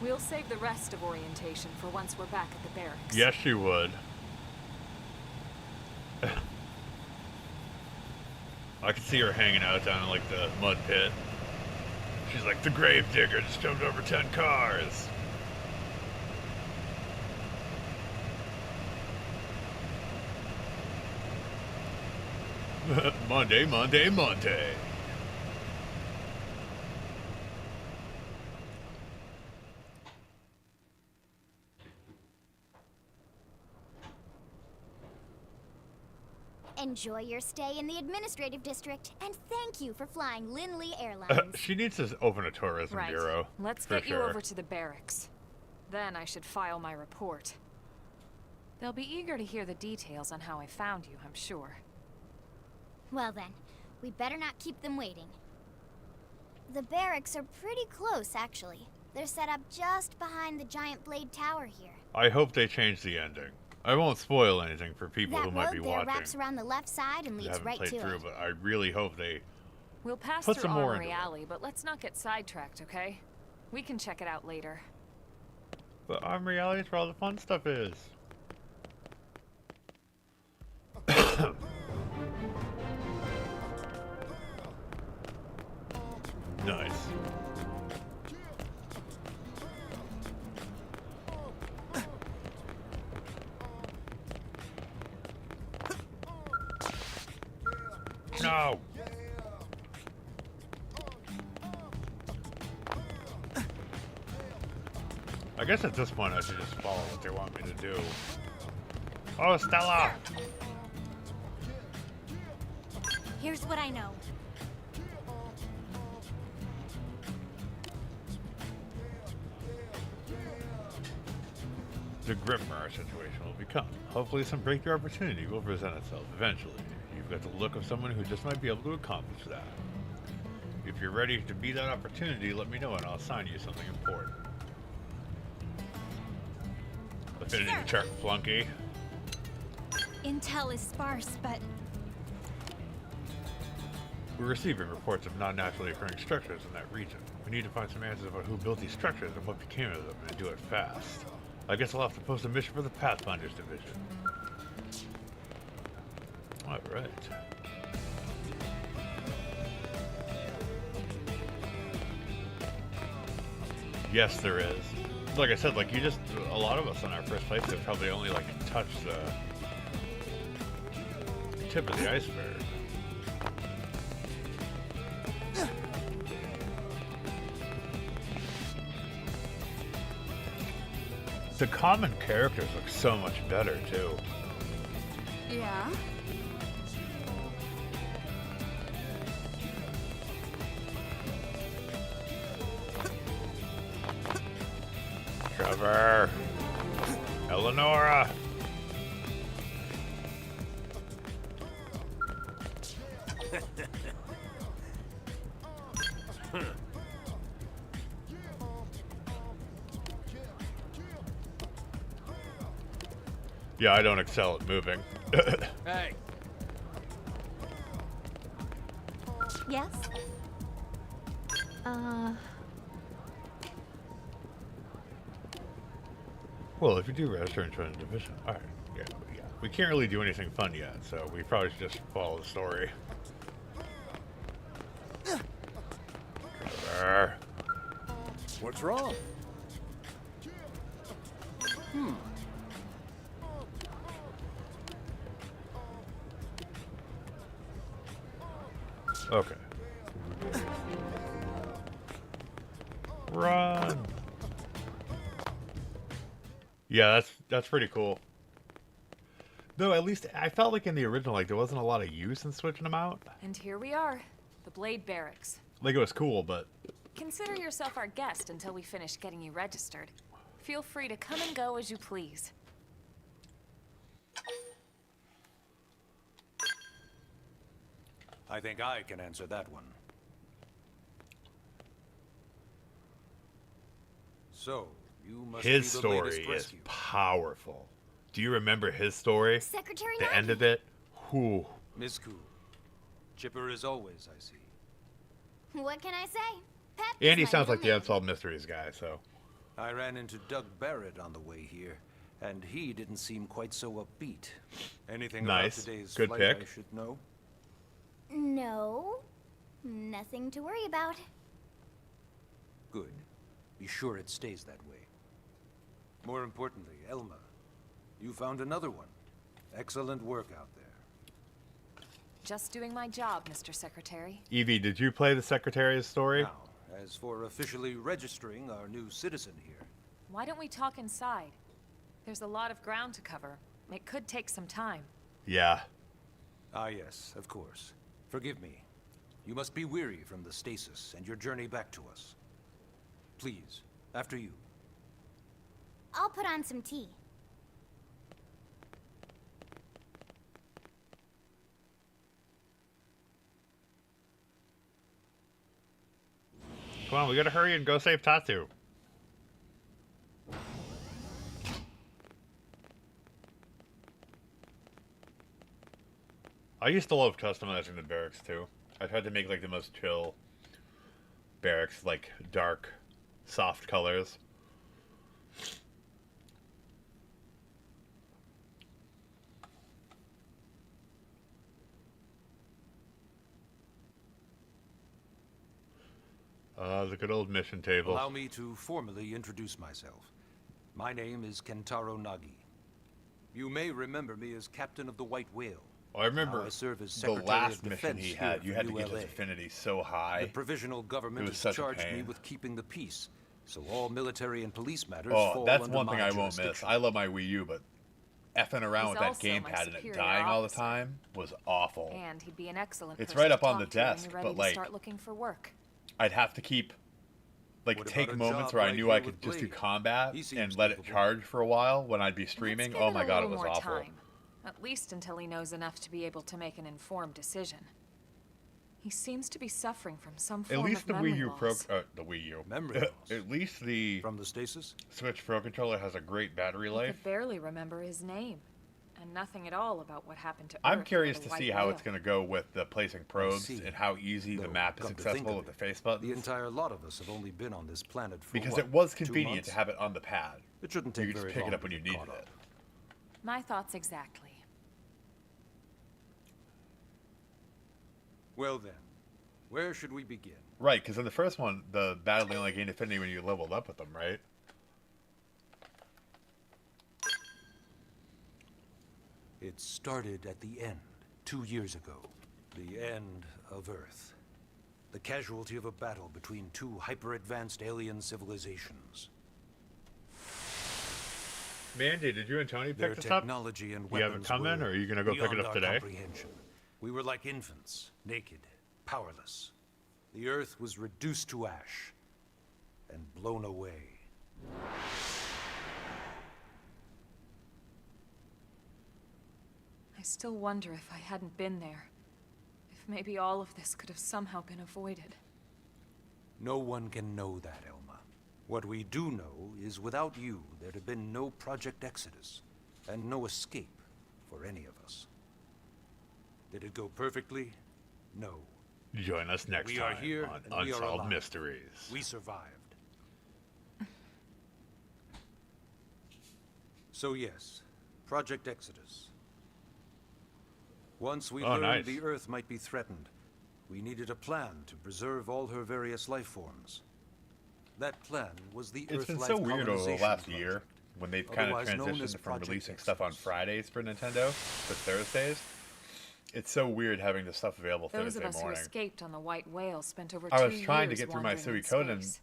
We'll save the rest of orientation for once we're back at the barracks. Yes, she would. I could see her hanging out down in like the mud pit. She's like, the grave digger just jumped over 10 cars. Monday, Monday, Monday. Enjoy your stay in the administrative district, and thank you for flying Lindley Airlines. She needs to open a tourism Right. bureau. Let's for get you sure. over to the barracks. Then I should file my report. They'll be eager to hear the details on how I found you, I'm sure. Well then, we better not keep them waiting. The barracks are pretty close, actually. They're set up just behind the giant blade tower here. I hope they change the ending. I won't spoil anything for people That who might road be there watching. wraps around the left side and who leads haven't right played to through, it. but I really hope they We'll pass put through some more Armory into it. Alley, but let's not get sidetracked, okay? We can check it out later. But Armory Alley is where all the fun stuff is. Nice. No. I guess at this point I should just follow what they want me to do. Oh, Stella! Here's what I know. The grimmer our situation will become. Hopefully some breakthrough opportunity will present itself eventually. You've got the look of someone who just might be able to accomplish that. If you're ready to be that opportunity, let me know and I'll assign you something important. Affinity check, flunky. Intel is sparse, but We're receiving reports of non-naturally occurring structures in that region. We need to find some answers about who built these structures and what became of them, and do it fast. I guess I'll have to post a mission for the Pathfinders Division. Alright. Yes, there is. Like I said, like you just, a lot of us on our first playthrough probably only like touched the tip of the iceberg. The common characters look so much better too. Yeah? Trevor! Eleonora! Yeah, I don't excel at moving. Hey, yes? Well, if you do register and join the division, alright, yeah. We can't really do anything fun yet, so we probably should just follow the story. Trevor. what's wrong? Okay. Run! Yeah, that's pretty cool. Though at least I felt like in the original, like there wasn't a lot of use in switching them out. And here we are, the Blade Barracks. Like it was cool, but Consider yourself our guest until we finish getting you registered. Feel free to come and go as you please. I think I can answer that one. So, you must his be the story latest is rescue. powerful. Do you remember his story? Secretary The Nagi. end of it? Whew. Miss Cool. Chipper as always, I see. What can I say? Pep And is he my sounds like middle the name. Unsolved Mysteries guy, so. I ran into Doug Barrett on the way here, and he didn't seem quite so upbeat. Anything Nice. about today's Good flight pick. I should know? No. Nothing to worry about. Good. Be sure it stays that way. More importantly, Elma, you found another one. Excellent work out there. Just doing my job, Mr. Secretary. Evie, did you play the Secretary's story? Now, as for officially registering our new citizen here, Why don't we talk inside? There's a lot of ground to cover. It could take some time. Yeah. ah yes, of course. Forgive me. You must be weary from the stasis and your journey back to us. Please, after you. I'll put on some tea. Come on, we gotta hurry and go save Tatsu. I used to love customizing the barracks too. I tried to make like the most chill barracks, like dark, soft colors. The good old mission table. Allow me to formally introduce myself. My name is Kentaro Nagi. You may remember me as captain of the White Whale. I remember Now I serve as the Secretary last of mission Defense he had. here You for had to New get his LA. affinity so high. The provisional government It was has such a charged me pain. with keeping the peace, so all military and police matters Oh, fall that's under one thing my I won't miss. jurisdiction. I love my Wii U, but effing around He's with that also my gamepad and it superior dying all the officer. time was awful. And he'd be an excellent It's person right up to on the talk to when desk, you're ready but, to like, start looking for work. I'd have to keep, like, What take about a moments job where I right knew here I could with just do Blade? combat He seems and let it capable. charge for a while when I'd be Let's streaming. give Oh it my a god, it little was more awful. time. At least until he knows enough to be able to make an informed decision. He seems to be suffering from some form At least of the memory Wii U loss. the Wii U. Memory loss. At least the From the stasis? Switch Pro Controller has a great battery He life. could barely remember his name, and nothing at all about what happened to I'm Earth curious or the to see White how Whale. it's going to go with the placing probes see. and how easy the Though, map is come to think accessible of with the it, face buttons. The entire lot of us have only been on this planet for Because what, it was 2 convenient to months? have it on the pad. It shouldn't You take could just very pick it long up when to you get needed caught it. up. My thoughts exactly. Well then, where should we begin? Right, because in the first one, the battling only gained affinity when you leveled up with them, right? It started at the end, 2 years ago. The end of Earth. The casualty of a battle between 2 hyper-advanced alien civilizations. Mandy, did you and Tony Their pick this up? technology and You have it weapons coming, were or are you gonna go pick it beyond up our today? comprehension. We were like infants, naked, powerless. The Earth was reduced to ash and blown away. I still wonder if I hadn't been there. If maybe all of this could have somehow been avoided. No one can know that, Elma. What we do know is without you, there'd have been no Project Exodus, and no escape for any of us. Did it go perfectly? No. Join us next We time are here, on and we are Unsolved alive. Mysteries. We survived. So yes, Project Exodus. Once we Oh, learned nice. the Earth might be threatened, we needed a plan to preserve all her various life forms. That plan was the It's been Earth so Life weird over the Colonization last Project, year when they've kind of otherwise known as transitioned from Project releasing stuff on Exodus. Fridays for Nintendo to Thursdays. It's so weird having the stuff available Those Thursday of us morning. who escaped on the White Whale spent over I 2 was trying to years get through my wandering in Suikoden space.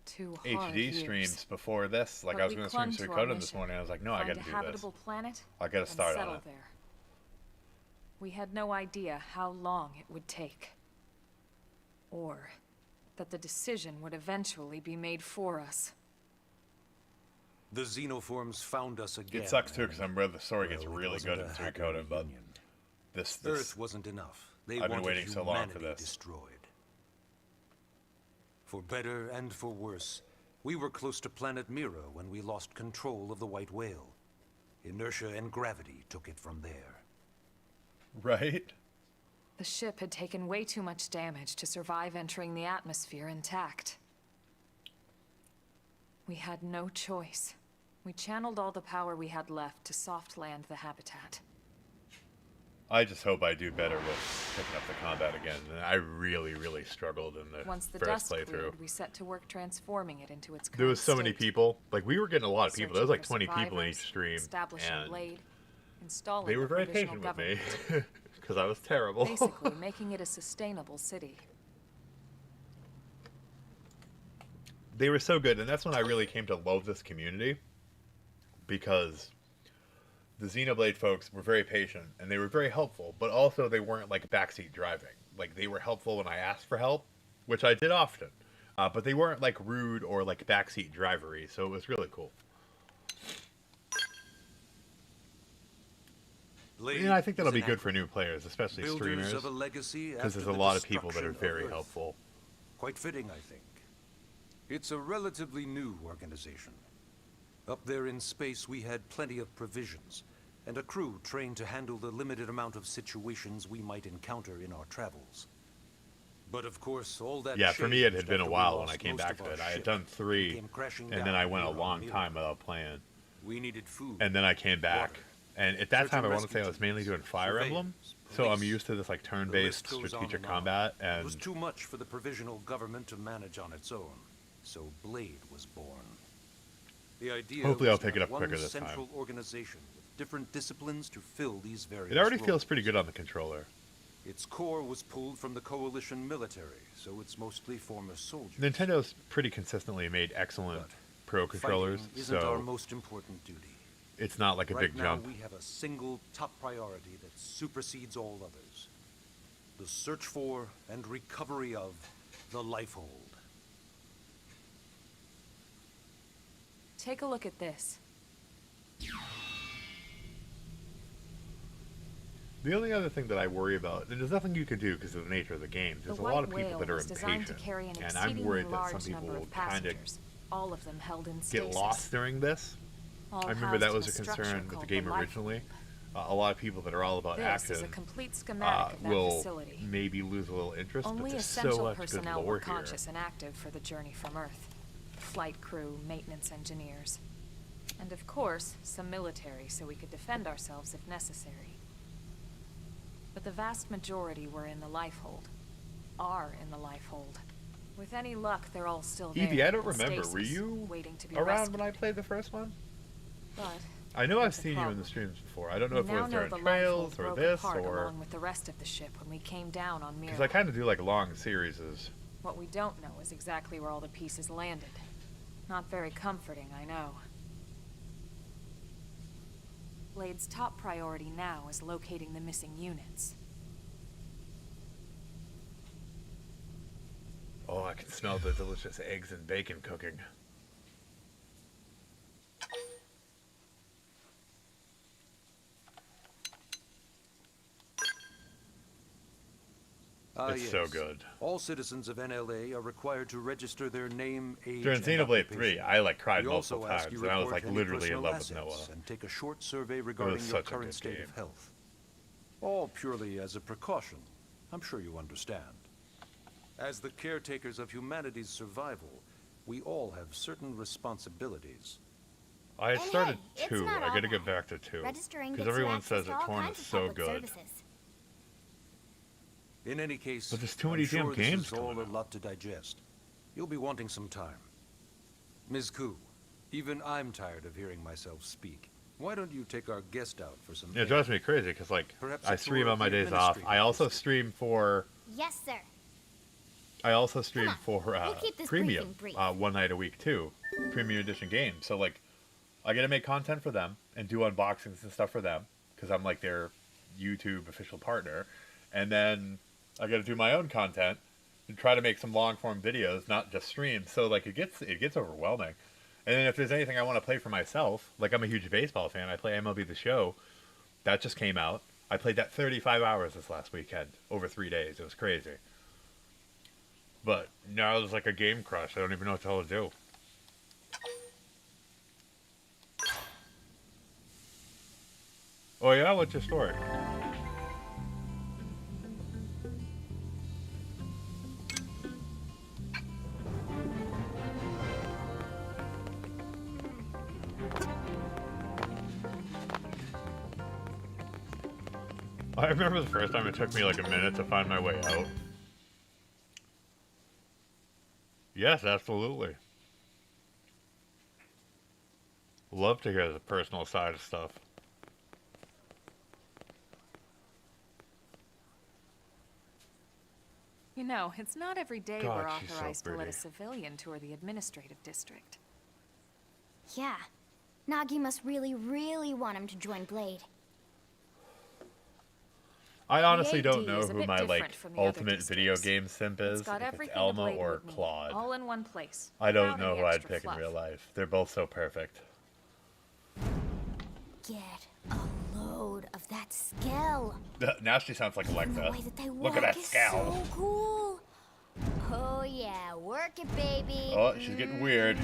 2 hard HD years. streams before this. Like, But I was we going to stream clung to our Suikoden this mission. morning. I was like, no, I Find got to a do this. habitable planet I got to and start on settle it. there. We had no idea how long it would take. Or that the decision would eventually be made for us. The xenoforms found us again. It sucks too, because I'm where the story gets Well, it really wasn't good in a happy Suikoden, but reunion. this Earth wasn't enough. They I've been wanted waiting so long for humanity this. destroyed. For better and for worse, we were close to planet Mira when we lost control of the White Whale. Inertia and gravity took it from there. right? The ship had taken way too much damage to survive entering the atmosphere intact. We had no choice. We channeled all the power we had left to soft land the habitat. I just hope I do better with picking up the combat again. And I really, really struggled in the Once the first dust playthrough. cleared, we set to work transforming it into its current There was so many state. people. Like, we were getting a lot of people. There was like Searching 20 for people in each survivors, stream. establishing And Blade, installing they were a very provisional patient with me. government. Because I was terrible. Basically, making it a sustainable city. They were so good. And that's when I really came to love this community. Because the Xenoblade folks were very patient. And they were very helpful. But also, they weren't like backseat driving. Like, they were helpful when I asked for help. Which I did often. But they weren't like rude or like backseat drivery. So it was really cool. Blade And I think that'll is be an good for new players, especially builders streamers. of a legacy Because after there's a the lot of people that are destruction of very Earth. helpful. Quite fitting, I think. It's a relatively new organization. Up there in space, we had plenty of provisions, and a crew trained to handle the limited amount of situations we might encounter in our travels. But of course, all that Yeah, for me it changed had been a after we while when lost I came most back of to our it. I had ship done 3, came crashing and then down I went a here on long Mira. time without playing. We needed food. And then I came back. water, And at that search time, and I want to say I rescue was mainly teams, doing Fire Emblem. surveyors, So I'm police. used to this like The turn-based list goes on strategic and on. combat. It was And too much for the provisional government to manage on its own, so Blade was born. The idea Hopefully I'll was to pick it have up quicker one this time. central organization with different disciplines to fill these various it already feels roles. pretty good on the controller. Its core was pulled from the Coalition military, so it's mostly former soldiers. Nintendo's pretty consistently made excellent But pro controllers, Fighting isn't our so most important duty. it's not like a Right big now, jump. we have a single top priority that supersedes all others. The search for and recovery of the Lifehold. Take a look at this. The only other thing that I worry about, and there's nothing you can do because of the nature of the game, there's The a lot white of people whale that are was designed to impatient. carry an And I'm exceedingly worried that some large people number will of kind of passengers, all of them held in get stasis. lost during this. all I remember housed that in was a structure concern with the called game Lifehold. originally. A lot of people that are all about This action is a complete schematic of that will facility. maybe lose a little interest, but Only there's so essential much good personnel lore were here. conscious and active for the journey from Earth. Flight crew, maintenance engineers. And of course, some military so we could defend ourselves if necessary. But the vast majority were in the Lifehold. Are in the Lifehold. With any luck, they're all still there. Evie, I don't in remember. stasis, Were you waiting to be around rescued. when I played the first one? But I know I've there's a seen you in problem. the streams before. I don't know We if it now was know during the Trails Lifehold or broke this, apart or... along with the rest of the ship when we came down on Mira. Because I kind of do like long series. What we don't know is exactly where all the pieces landed. Not very comforting, I know. Blade's top priority now is locating the missing units. Oh, I can smell the delicious eggs and bacon cooking. It's so good. All citizens of NLA are required to register their name, age, During and Xenoblade 3, occupation. I like cried We multiple also ask times, you and I was report like any literally in personal love with assets Noah. and take a short survey regarding your such a current good state game. of health. All purely as a precaution. I'm sure you understand. As the caretakers of humanity's survival, we all have certain responsibilities. I had And started hey, it's 2. not I all gotta get bad. back to 2. Registering Because gets you everyone access says to that all Torn kinds is of so public good. services. In any case, But there's too I'm many sure damn this games is all coming a out. lot to digest. You'll be wanting some time. Ms. Koo, even I'm tired of hearing myself speak. Why don't you take our guest out for some It air? drives me crazy because, like, Perhaps I a stream tour on of my the days off. I administrative also district. stream for Yes, sir. I also stream for we'll keep this Premium briefing brief. one night a week too. Premium Edition games. So like, I get to make content for them and do unboxings and stuff for them because I'm like their YouTube official partner, and then I got to do my own content and try to make some long form videos, not just streams. So like it gets overwhelming. And then if there's anything I want to play for myself, like I'm a huge baseball fan, I play MLB The Show. That just came out. I played that 35 hours this last weekend over 3 days. It was crazy. But now there's like a game crush. I don't even know what the hell to do. Oh yeah, what's your story? I remember the first time it took me like a minute to find my way out. Yes, absolutely. Love to hear the personal side of stuff. You know, it's not every day God, we're she's so authorized to let a pretty. civilian tour the administrative district. Yeah. Nagi must really, really want him to join Blade. I honestly AD don't know is a who bit my like different from the other ultimate video districts. game simp is. It's got If it's everything a Elma Blade or would need, Claude. all in one place. I don't without know any who I'd extra pick fluff. in real life. They're both so perfect. Get a load of that scale. Now she sounds like And the Alexa. way that they Look walk at that is scowl. so cool. Oh yeah, work it, baby. Oh, she's getting weird.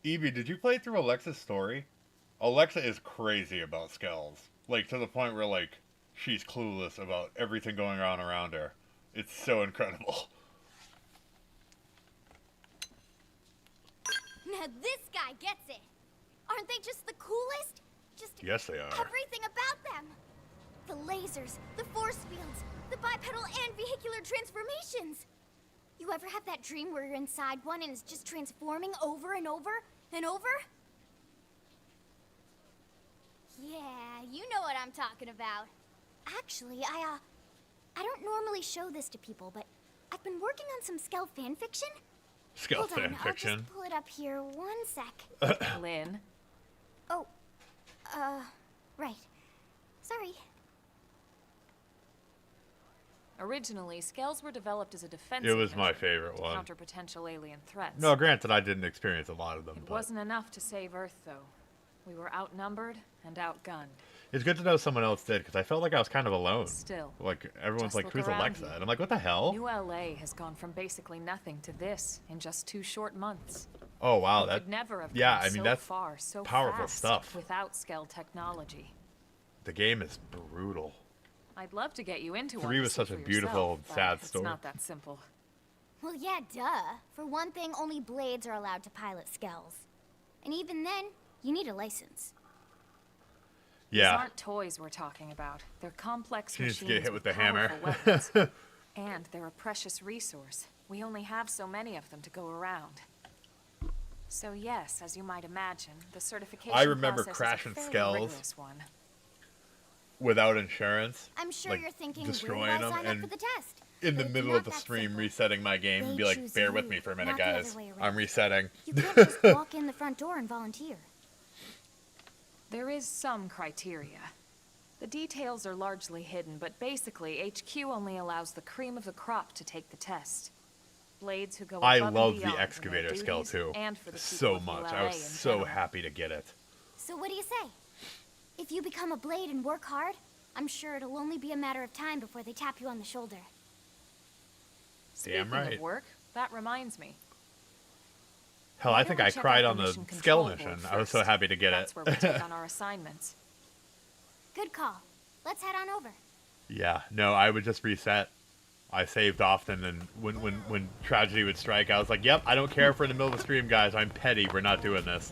Evie, did you play through Alexa's story? Alexa is crazy about skulls. Like, to the point where, like, she's clueless about everything going on around her. It's so incredible. Now this guy gets it. Aren't they just the coolest? Just Yes, they are. everything about them. The lasers, the force fields, the bipedal and vehicular transformations. You ever have that dream where you're inside one and it's just transforming over and over and over? Yeah, you know what I'm talking about. Actually, I don't normally show this to people, but I've been working on some Skell fanfiction. Skell Hold on, I'll fanfiction. just pull it up here 1 sec. Lynn, Oh, right. Sorry. originally, Skells were developed as a defense It was my mechanism favorite to one. counter potential alien threats. No, granted, I didn't experience a lot of them. It But wasn't enough to save Earth, though. We were outnumbered and outgunned. it's good to know someone else did, because I felt like I was kind of alone. Still, Like, everyone's just like, look who's around Alexa? you. And I'm like, what the hell? New LA has gone from basically nothing to this in just 2 short months. Oh, wow. We That, could never have yeah, come I mean, so that's far, so powerful fast stuff. without Skell technology. the game is brutal. I'd love to get you into 3 one to was see such a for beautiful, yourself, but sad it's story. not that simple. Well, yeah, duh. For one thing, only Blades are allowed to pilot Skells. And even then, you need a license. These Yeah. aren't toys we're talking about. They're complex She needs to machines get hit with the hammer. powerful weapons. And they're a precious resource. We only have so many of them to go around. So yes, as you might imagine, the certification I remember process crashing is a fairly Skells. rigorous one. Without insurance. I'm sure like, you're thinking, destroying where do I them sign up and for the test? in the But it's middle not of the that stream simple. resetting my game and They be like, choose bear with you, me for a minute, not the other guys. way around. I'm resetting. You can't just walk in the front door and volunteer. There is some criteria. The details are largely hidden, but basically, HQ only allows the cream of the crop to take the test. Blades who go I above and love beyond the in their excavator skill duties too. and for the So people of much. ULA I was in so general. happy to get it. So what do you say? If you become a Blade and work hard, I'm sure it'll only be a matter of time before they tap you on the shoulder. Damn Speaking right. of work, that reminds me. Hell, Why I don't think we I check cried out on the the mission Skell control board mission. I was so first? happy to get That's it. where we take on our assignments. Good call. Let's head on over. Yeah, no, I would just reset. I saved often, and when tragedy would strike, I was like, yep, I don't care if we're in the middle of the stream, guys. I'm petty. We're not doing this.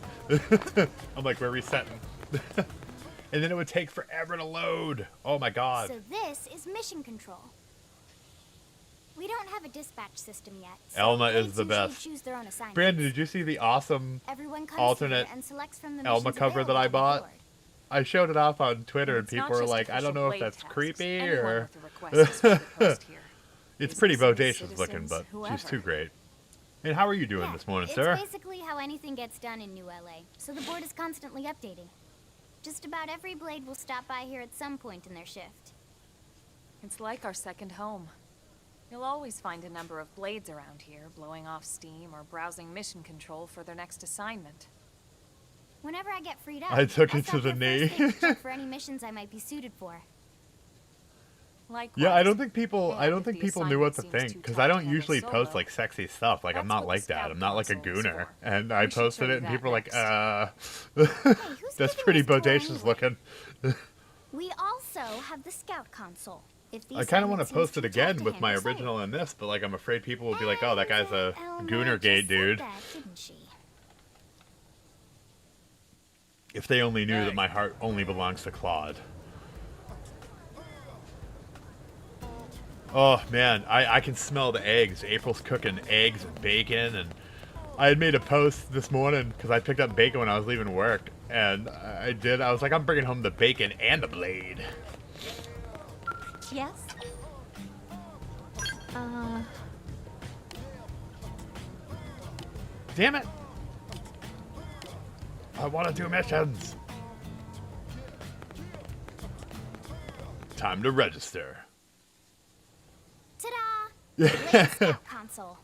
I'm like, we're resetting. And then it would take forever to load. Oh my god. So this is mission control. We don't have a dispatch system yet. So Elma is Blades the usually best. choose their own assignments. Brandon, did you see the awesome Everyone comes alternate here and selects from the Elma missions cover that I available on the bought? board. I showed it off on Twitter, and It's people not were just like, "I don't know if official that's blade creepy tasks. Anyone or." with a request is free to post here. It's pretty Businesses, bodacious looking, citizens, but she's whoever. too great. And how are you doing Yeah, this morning, it's sir? basically how anything gets done in New LA, so the board is constantly updating. Just about every blade will stop by here at some point in their shift. It's like our second home. You'll always find a number of blades around here, blowing off steam or browsing mission control for their next assignment. Whenever I get freed up, I took I'll it to stop the here knee. first thing to check for any missions I might be suited for. Likewise, Yeah, I don't think people and if the knew what to assignment think seems because too I tough don't to handle usually post solo, like sexy stuff. Like I'm that's not what like the that. scout I'm not like a console is gooner. for. And I We should show posted you it, and that people were like, who's that's giving pretty this tour bodacious anyway? looking. We also have the scout console. If the I kind of want to assignment post seems it too tough again to with my handle solo. original and this, but like I'm afraid people will be like, oh, that guy's a Elma gooner just gate said dude. that, didn't she? If they only knew that my heart only belongs to Claude. Oh man, I can smell the eggs. April's cooking eggs and bacon, and I had made a post this morning because I picked up bacon when I was leaving work, and I was like, I'm bringing home the bacon and the blade. Yes? Damn it! I want to do missions. Time to register. Ta-da! Blade Scout console.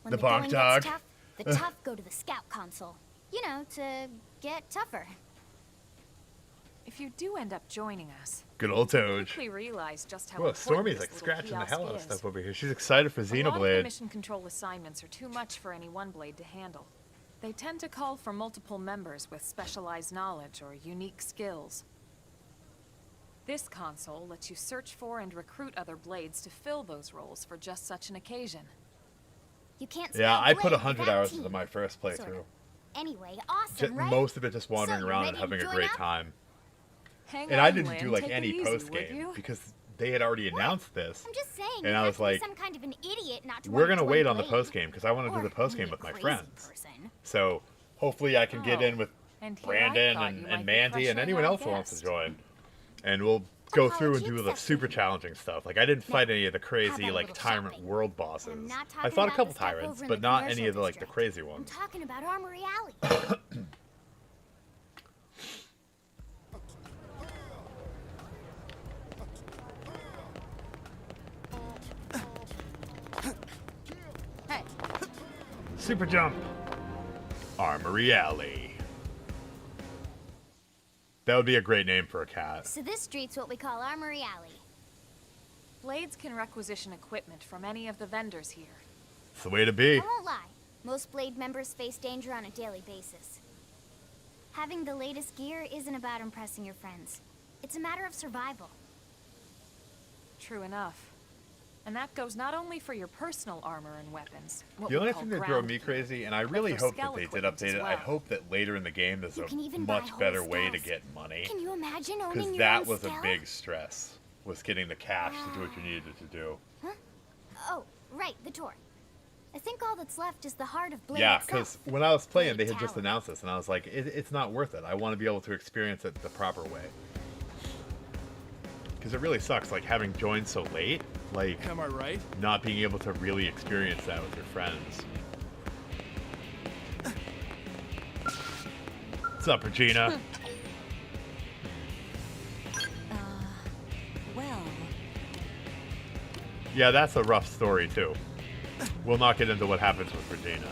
When The the going bonk gets dog. tough, the tough go to the scout console. You know, to get tougher. If you do end up joining us, Good old Toad. quickly realize just how Well, important Stormy's this like little scratching the kiosk hell out of is. stuff over here. She's excited for A lot of the Xenoblade. mission control assignments are too much for any one blade to handle. They tend to call for multiple members with specialized knowledge or unique skills. This console lets you search for and recruit other blades to fill those roles for just such an occasion. You can't Yeah, spell I put blade 100 without hours team. into my first Sorta. playthrough. Anyway, awesome, right? Most of it just wandering So, you around ready and to having a join great up? time. Hang And on, I didn't Lynn. do like Take it any easy, post would game you? because they had already announced this. I'm just saying. And you I have was to like, be some kind of an idiot not to We're want to gonna join wait on the Blade. post game because I want to do the Or post be game a with my crazy friends. person. So hopefully I can get Oh, in with and here I Brandon thought you might and be Mandy crushing and anyone on our else who wants to guest. join, and we'll go through and Apology do the accepted. super challenging stuff. Like I didn't fight any of the How crazy about a like little tyrant shopping? world I'm bosses. not I talking fought a about couple the stuff tyrants, over in but the not commercial any of the like the district. crazy I'm ones. talking about Armory Alley. Hey, Super jump. Armory Alley. That would be a great name for a cat. So this street's what we call Armory Alley. Blades can requisition equipment from any of the vendors here. It's the way to be. I won't lie. Most Blade members face danger on a daily basis. Having the latest gear isn't about impressing your friends. It's a matter of survival. True enough. And that goes not only for your personal armor and weapons. what The we only call thing that drove ground me gear, crazy, and I but really for hope skull that they did equipment update as it. I well. hope that later in the game there's You a can even buy much whole better way to skulls. get money. Can you imagine owning Because your that own was a skull? big stress, was getting the cash to do what you needed to do. Oh, right, the tour. I think all that's left is the heart of Blade Yeah, itself. because when I was playing, Blade they had just Tower. announced this, and I was like, it's not worth it. I want to be able to experience it the proper way. Because it really sucks, like, having joined so late, like, Am I right? not being able to really experience that with your friends. What's up, Regina? Well, Yeah, that's a rough story, too. We'll not get into what happens with Regina.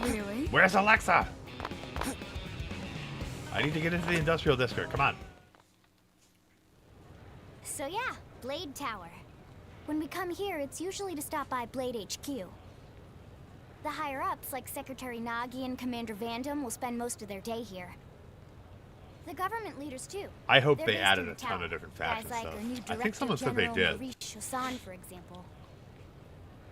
Really? Where's Alexa? I need to get into the industrial district. Come on. So yeah, Blade Tower. When we come here, it's usually to stop by Blade HQ. The higher-ups, like Secretary Nagi and Commander Vandam, will spend most of their day here. The government leaders, too. I hope They're they based added in a the ton tower. of different Guys faction like stuff. our new I think Director someone said they General did. Maurice Hassan, for example.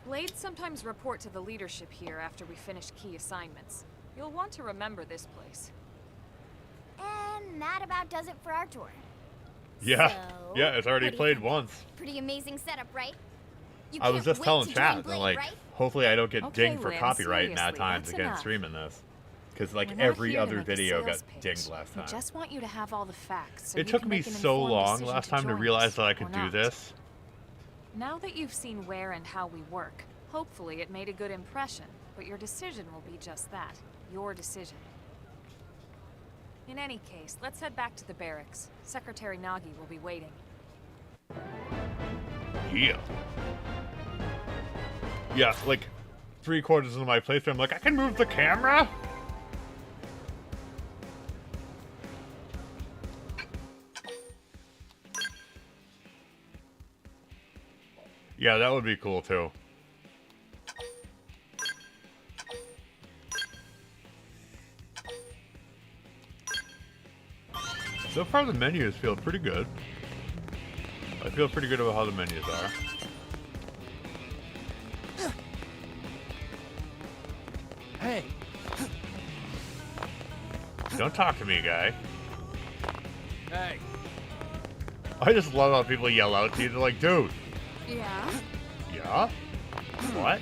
Blades sometimes report to the leadership here after we finish key assignments. You'll want to remember this place. And that about does it for our tour. Yeah, So, yeah, it's already what do you played think? once. Pretty amazing setup, right? You I was can't just wait telling to chat, join they're Blade, like, right? Hopefully I don't get Okay, dinged for Lynn, copyright mad seriously, times that's again enough. streaming this. Because like We're not every here to other make a video got sales pitch. dinged last We time. just want you to have all the facts. So It you took can me make an so informed long decision last time to join realize us that I or could do not. this. Now that you've seen where and how we work, hopefully it made a good impression, but your decision will be just that, your decision. In any case, let's head back to the barracks. Secretary Nagi will be waiting. Yeah. Yeah, like 3/4 of my playthrough, I'm like, I can move the camera? Yeah, that would be cool too. So far the menus feel pretty good. I feel pretty good about how the menus are. Hey. Don't talk to me, guy. Hey. I just love how people yell out to you. They're like, dude. Yeah? Yeah? What?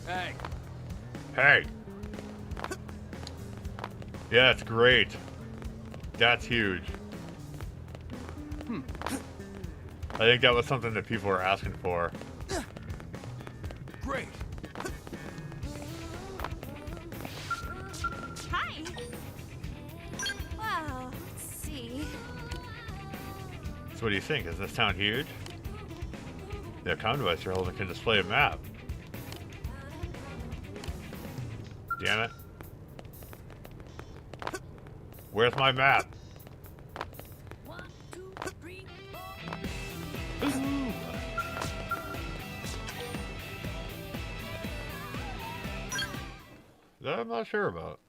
Hey. Hey. Yeah, that's great. That's huge. I think that was something that people were asking for. Great. Hi. Wow. Let's see. So what do you think? Is this town huge? The comm device you're holding can display a map. Damn it. Where's my map? 1, 2, 3, 4. That I'm not sure about.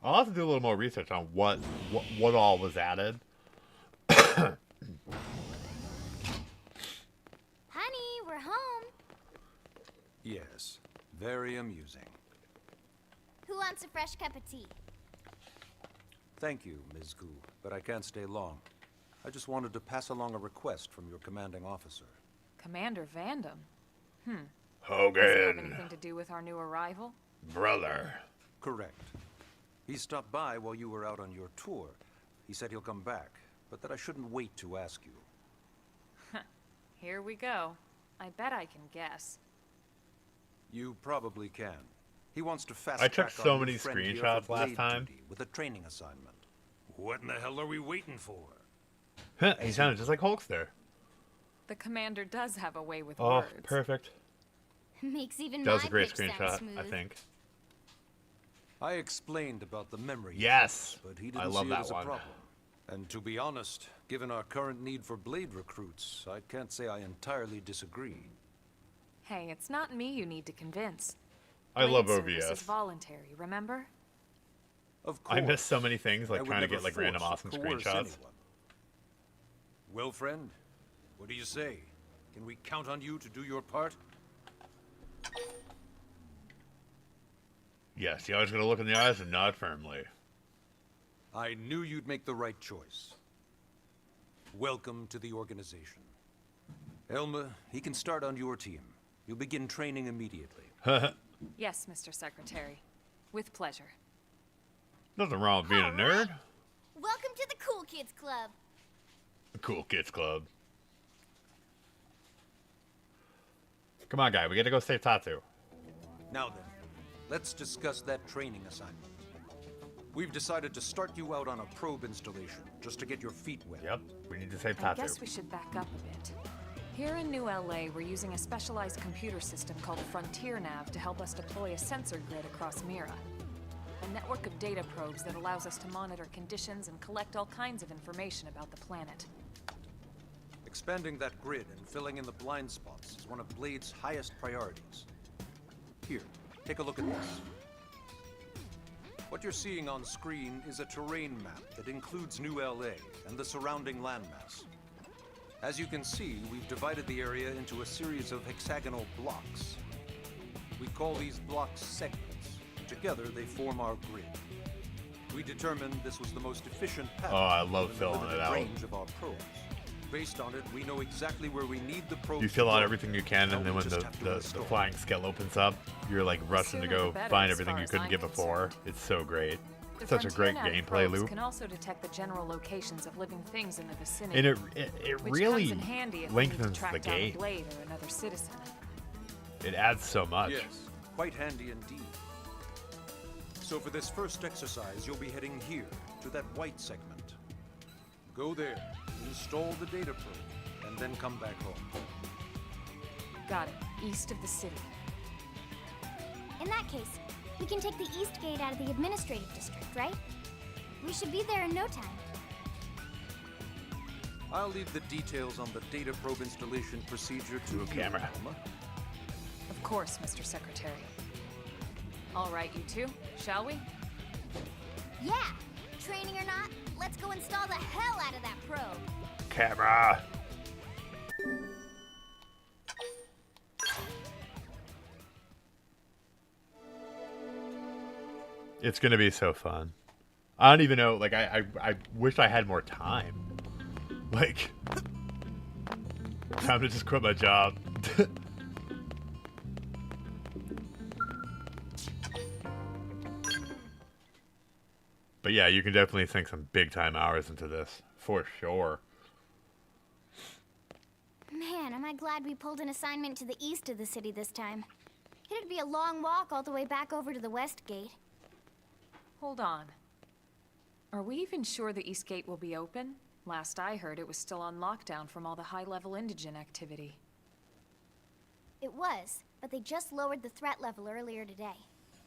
I'll have to do a little more research on what all was added. Honey, we're home. Yes, very amusing. Who wants a fresh cup of tea? Thank you, Ms. Gu, but I can't stay long. I just wanted to pass along a request from your commanding officer. Commander Vandam? Does it have Hogan, anything to do with our new arrival? brother. Correct. He stopped by while you were out on your tour. He said he'll come back, but that I shouldn't wait to ask you. Here we go. I bet I can guess. You probably can. He wants to fast I took track our so new many friend here screenshots for last blade time. duty with a training assignment. What in the hell are we waiting for? He sounded just like Hulkster. The commander does have a way with Oh, words. perfect. Makes even That was my a great pitch sound screenshot, smooth. I think. I explained about the memory Yes! issues, but he I didn't love see that it as one. a problem. And to be honest, given our current need for blade recruits, I can't say I entirely disagree. Hey, it's not me you need to convince. I love Blade service OBS. is voluntary, remember? Of course. I miss so many things, I like would trying to never get like random force or awesome coerce screenshots. anyone. Well, friend, what do you say? Can we count on you to do your part? Yes, you always gotta look in the eyes and nod firmly. I knew you'd make the right choice. Welcome to the organization. Elma, he can start on your team. You'll begin training immediately. Yes, Mr. Secretary. With pleasure. Nothing wrong with being a nerd. Welcome to the Cool Kids Club. Cool Kids Club. Come on, guy. We gotta go save Tatsu. Now then, let's discuss that training assignment. We've decided to start you out on a probe installation, just to get your feet wet. Yep, we need to save I Tatsu. guess we should back up a bit. Here in New LA, we're using a specialized computer system called Frontier Nav to help us deploy a sensor grid across Mira. A network of data probes that allows us to monitor conditions and collect all kinds of information about the planet. Expanding that grid and filling in the blind spots is one of Blade's highest priorities. Here, take a look at this. What you're seeing on screen is a terrain map that includes New LA and the surrounding landmass. As you can see, we've divided the area into a series of hexagonal blocks. We call these blocks segments. Together, they form our grid. We determined this was the most efficient path. Oh, I love given the filling it limited out. range of our probes. Based on it, we know exactly where we need the probes. You fill to out go. everything you can, Now and then we when just the, have to the install. flying scale opens up, you're like rushing to sooner go the better, find as everything far you as couldn't I'm get before. concerned. It's so great. The Such a great Frontier Nav gameplay probes loop. can also detect the general locations of living things in the vicinity. And it which really comes in handy if we need to lengthens track the down a game. blade or another citizen. It adds so much. Yes, quite handy indeed. So for this first exercise, you'll be heading here, to that white segment. Go there, install the data probe, and then come back home. Got it. East of the city. In that case, we can take the East Gate out of the administrative district, right? We should be there in no time. I'll leave the details on the data probe installation procedure to you, camera. Alma. Of course, Mr. Secretary. All right, you two, shall we? Yeah! Training or not, let's go install the hell out of that probe. Camera. It's gonna be so fun. I don't even know. Like I wish I had more time. Like, time to just quit my job. But yeah, you can definitely sink some big time hours into this, for sure. Man, am I glad we pulled an assignment to the east of the city this time. It'd be a long walk all the way back over to the West Gate. Hold on. Are we even sure the East Gate will be open? Last I heard, it was still on lockdown from all the high-level indigent activity. It was, but they just lowered the threat level earlier today.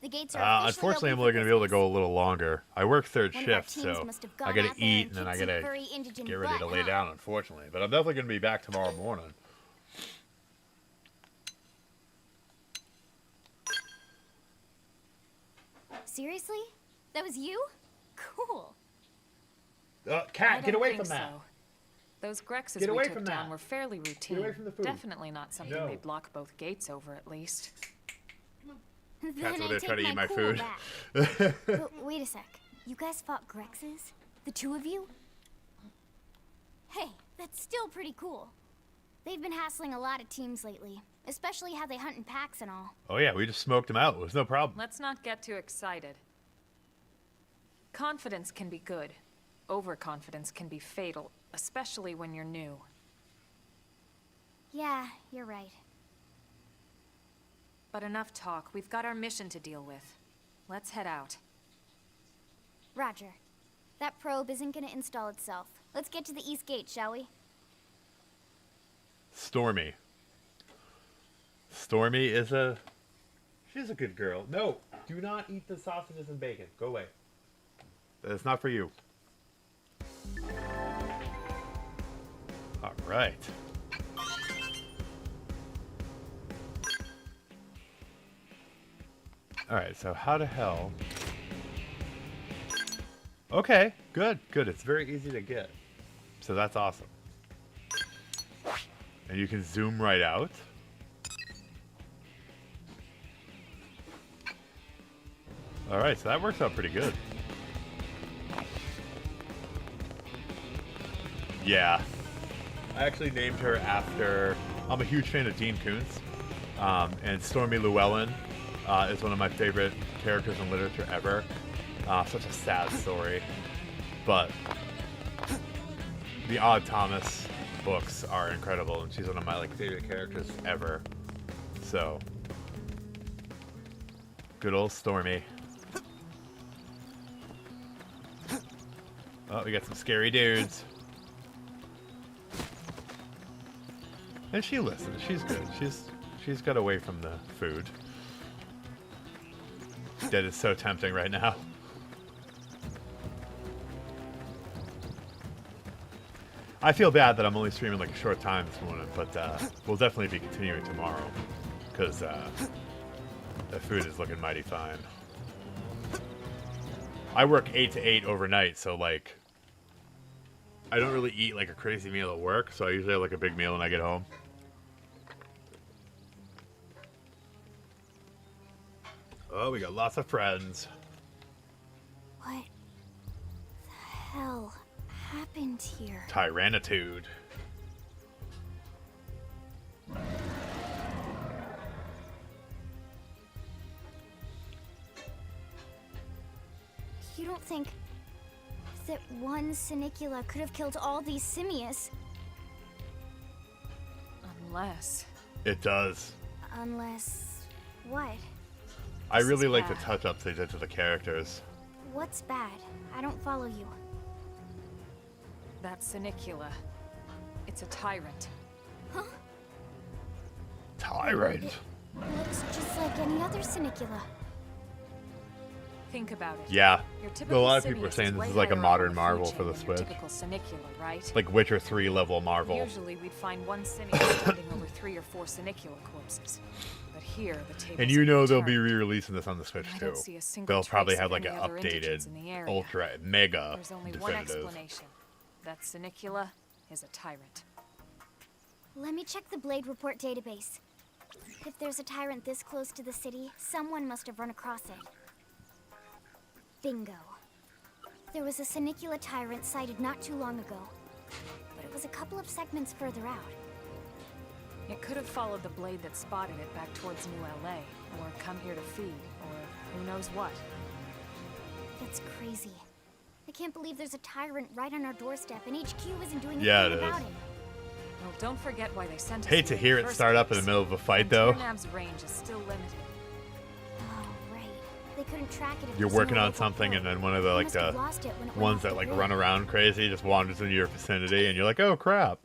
The gates are officially Unfortunately, I'm open only for going to be able to business. go a little longer. I work third One of our shift, teams so must have I gone got out to there eat, and and then I kicked got some to furry indigent get ready to butt, lay huh? down, unfortunately. But I'm definitely going to be back tomorrow morning. Seriously? That was you? Cool. I Cat, get don't away think from that. so. Those Grexes Get we away took from down that. were fairly routine. away from the food. Definitely not something No. they'd block both gates over, at least. Then Cat's over I there take trying to eat my cool food. back. But wait a sec. You guys fought Grexes? The two of you? Hey, that's still pretty cool. They've been hassling a lot of teams lately, especially how they hunt in packs and all. Oh yeah, we just smoked him out. It was no problem. Let's not get too excited. Confidence can be good. Overconfidence can be fatal, especially when you're new. Yeah, you're right. But enough talk. We've got our mission to deal with. Let's head out. Roger. That probe isn't gonna install itself. Let's get to the East Gate, shall we? Stormy. Stormy is she's a good girl. No, do not eat the sausages and bacon. Go away. That's not for you. All right. All right, so how the hell? Okay, good, good. It's very easy to get. So that's awesome. And you can zoom right out. All right, so that works out pretty good. Yeah. I actually named her after... I'm a huge fan of Dean Koontz. And Stormy Llewellyn is one of my favorite characters in literature ever. Such a sad story. But the Odd Thomas books are incredible, and she's one of my favorite characters ever. So, good old Stormy. Oh, we got some scary dudes. And she listens. She's good. She's got away from the food. That is so tempting right now. I feel bad that I'm only streaming a short time this morning, but we'll definitely be continuing tomorrow because the food is looking mighty fine. I work 8 to 8 overnight, so I don't really eat a crazy meal at work, so I usually have a big meal when I get home. Oh, we got lots of friends. What happened here? Tyrannitude. You don't think that one Sinicula could have killed all these simius? Unless... It does. Unless... what? I really is like the bad. touch-ups they did to the characters. What's bad? I don't follow you. that Sinicula. It's a tyrant. Huh? Tyrant. Looks just like any other Sinicula. Think about it. Yeah. Your A typical lot of people are Simius saying this way is like a higher up modern on the Marvel food for the chain than your Switch. Typical Sinicula, right? Like Witcher 3 level Marvel. Usually we'd find one Simius standing over 3 or 4 Sinicula corpses. But here, the tables And you know they'll be turned. re-releasing this on the Switch I too. don't see a single They'll probably trace have of like an any other indigents updated, in the area. ultra, mega There's only one definitive. explanation. That Sinicula is a tyrant. Let me check the Blade Report database. If there's a tyrant this close to the city, someone must have run across it. Bingo. There was a Sinicula tyrant sighted not too long ago, but it was a couple of segments further out. It could have followed the blade that spotted it back towards New LA, or come here to feed, or who knows what. That's crazy. I can't believe there's a tyrant right on our doorstep, and HQ isn't doing Yeah, anything it about is. it. Well, don't forget why they sent us Hate to here hear in it the first start up in place. the middle of a fight though. Frontierna's range is still limited. Oh, right. They couldn't track it. if You're it was in working a on local something port. and then one of They the like must have the lost it when it went ones off that the like grid. run around crazy just wanders into your vicinity and you're like, oh crap.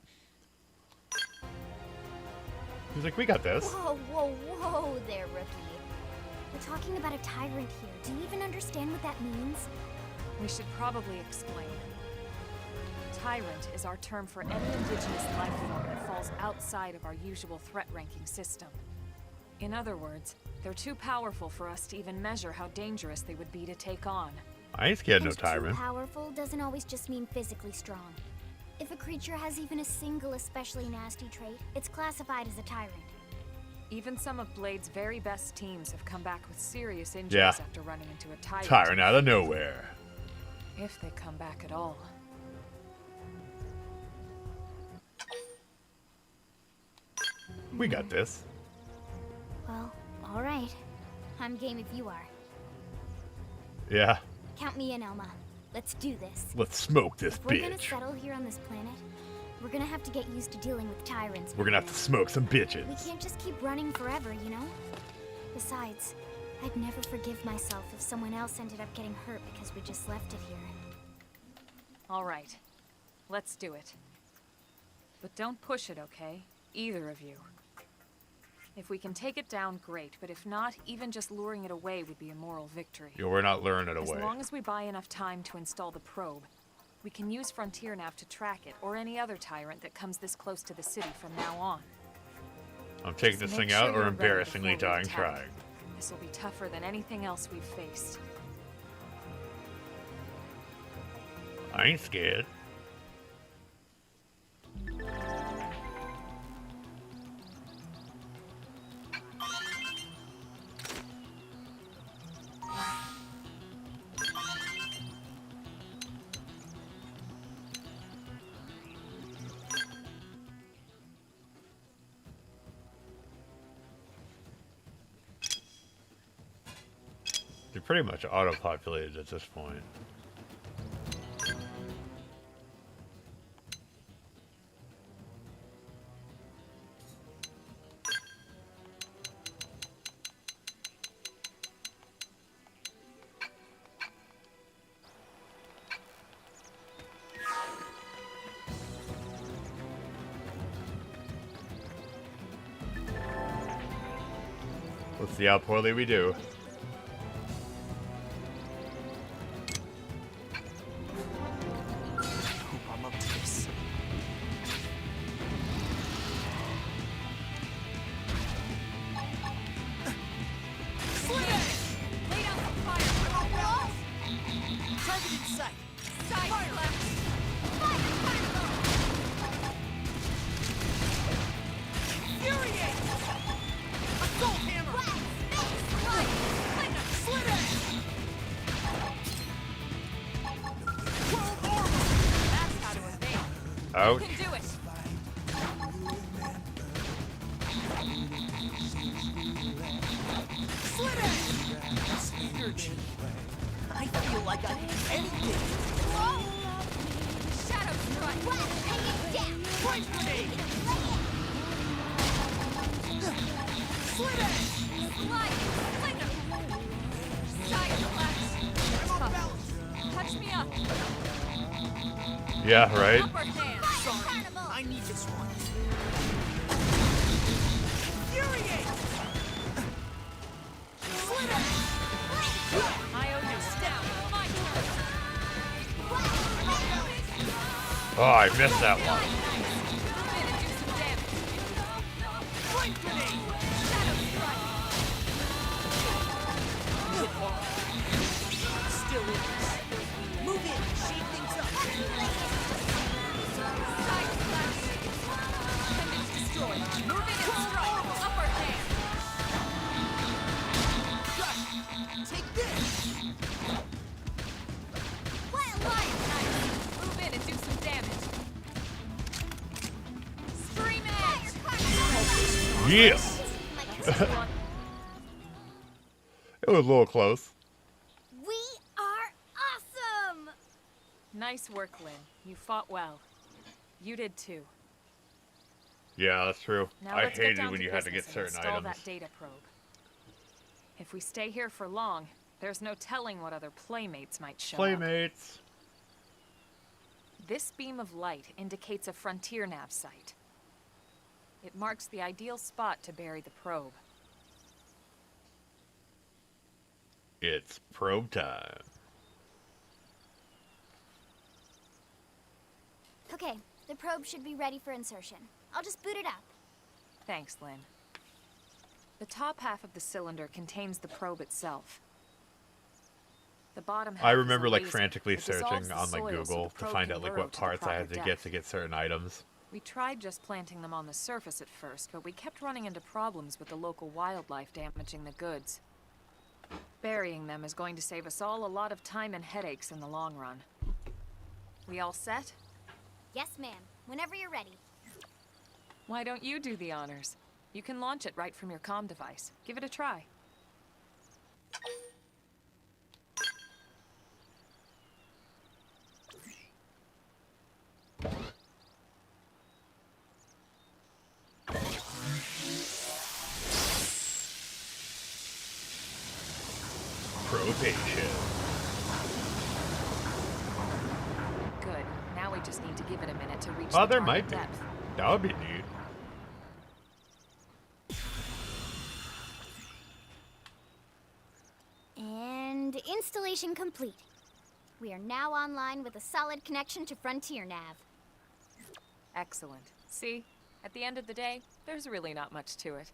He's like, we got this. Whoa, whoa, whoa there, rookie. We're talking about a tyrant here. Do you even understand what that means? We should probably explain. Tyrant is our term for any indigenous life form that falls outside of our usual threat ranking system. In other words, they're too powerful for us to even measure how dangerous they would be to take on. I ain't scared no And tyrant. Too powerful doesn't always just mean physically strong. If a creature has even a single especially nasty trait, it's classified as a tyrant. Even some of Blade's very best teams have come back with serious injuries Yeah. after running into a tyrant. Tyrant out of nowhere. If they come back at all. We got this. Well, alright. I'm game if you are. Yeah. Count me in, Elma. Let's do this. Let's smoke this If we're gonna bitch. settle here on this planet, we're gonna have to get used to dealing with tyrants. We're gonna have to smoke some We bitches. can't just keep running forever, you know? Besides, I'd never forgive myself if someone else ended up getting hurt because we just left it here. All right. Let's do it. But don't push it, okay? Either of you. If we can take it down, great. But if not, even just luring it away would be a moral victory. Yo, we're not luring it As away. long as we buy enough time to install the probe, we can use Frontier Nav to track it, or any other tyrant that comes this close to the city from now on. I'm taking Just this make thing sure out you're or ready embarrassingly before we dying attack. trying. This will be tougher than anything else we've faced. I ain't scared. They're pretty much auto-populated at this point. Let's see how poorly we do. I'm up to this. Lay down some fire. Target in sight. Side left. Infuriate! Assault hammer! Ouch. You can do it. I feel like I can do anything. Shadow strike. Point grenade. Slit edge. Slide. Flicker. Side flash. I'm off balance. Touch me up. Yeah, right? Upper hand. Sorry, I need this one. Infuriate. Slit edge. I owe you down. My turn. Oh, I missed that one. Move in and do some damage. Point grenade. Shadow strike. Still in this. Move in, shake things up. Side flash. Appendage destroyed. Moving and strike. Upper hand. Got it. Take this. Lion knife. Move in and do some damage. Scream edge. Yeah. It was a little close. We are awesome! Nice work, Lynn. You fought well. You did too. Yeah, that's true. Now I let's get hated down when to you had to get business and certain install items. that data probe. If we stay here for long, there's no telling what other playmates might show up. Playmates. This beam of light indicates a frontier nav site. It marks the ideal spot to bury the probe. It's probe time. Okay, the probe should be ready for insertion. I'll just boot it up. Thanks, Lynn. The top half of the cylinder contains the probe itself. The bottom half I is a remember like laser frantically that dissolves searching the on like soil so Google the to probe find can out like burrow what to the parts I had proper to get depth. to get certain items. We tried just planting them on the surface at first, but we kept running into problems with the local wildlife damaging the goods. Burying them is going to save us all a lot of time and headaches in the long run. We all set? Yes, ma'am. Whenever you're ready. Why don't you do the honors? You can launch it right from your comm device. Give it a try. Probation. Good. Now we just need to give it a minute to reach Oh, the there target might be. depth. That would be neat. And installation complete. We are now online with a solid connection to Frontier Nav. Excellent. See? At the end of the day, there's really not much to it.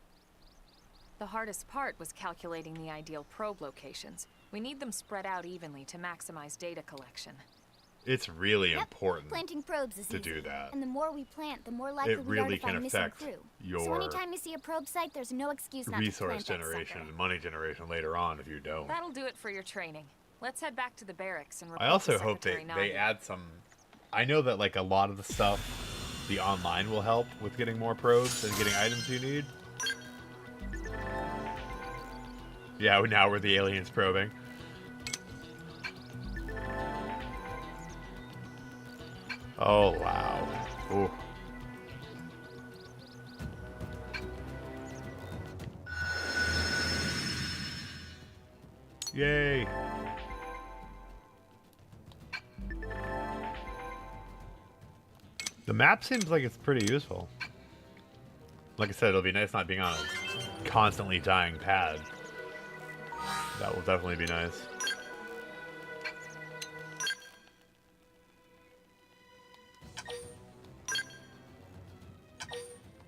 The hardest part was calculating the ideal probe locations. We need them spread out evenly to maximize data collection. It's really Yep, important planting probes is to easy. do that. And the more we plant, the more likely It we are really to find can missing affect crew. So your anytime you see a probe site, there's no excuse not to resource plant that generation sucker. and money generation later on if you don't. That'll do it for your training. Let's head back to the barracks and report I also to hope Secretary they Nagi. add some. I know that like a lot of the stuff, the online will help with getting more probes and getting items you need. Yeah, now we're the aliens probing. Oh wow. Ooh. Yay. The map seems like it's pretty useful. Like I said, it'll be nice not being on a constantly dying pad. That will definitely be nice.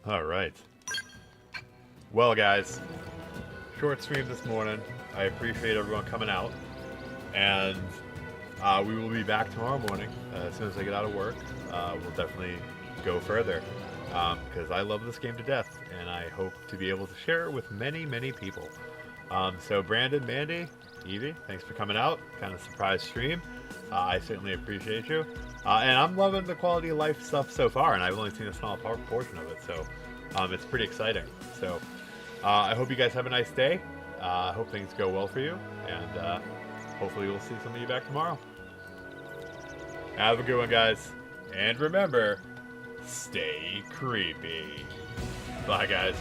All right. Well, guys, short stream this morning. I appreciate everyone coming out. And we will be back tomorrow morning as soon as I get out of work. We'll definitely go further because I love this game to death, and I hope to be able to share it with many, many people. So Brandon, Mandy, Evie, thanks for coming out. Kind of surprise stream. I certainly appreciate you. And I'm loving the quality of life stuff so far, and I've only seen a small portion of it, so it's pretty exciting. So I hope you guys have a nice day. I hope things go well for you, and hopefully we'll see some of you back tomorrow. Have a good one, guys. And remember, stay creepy. Bye, guys.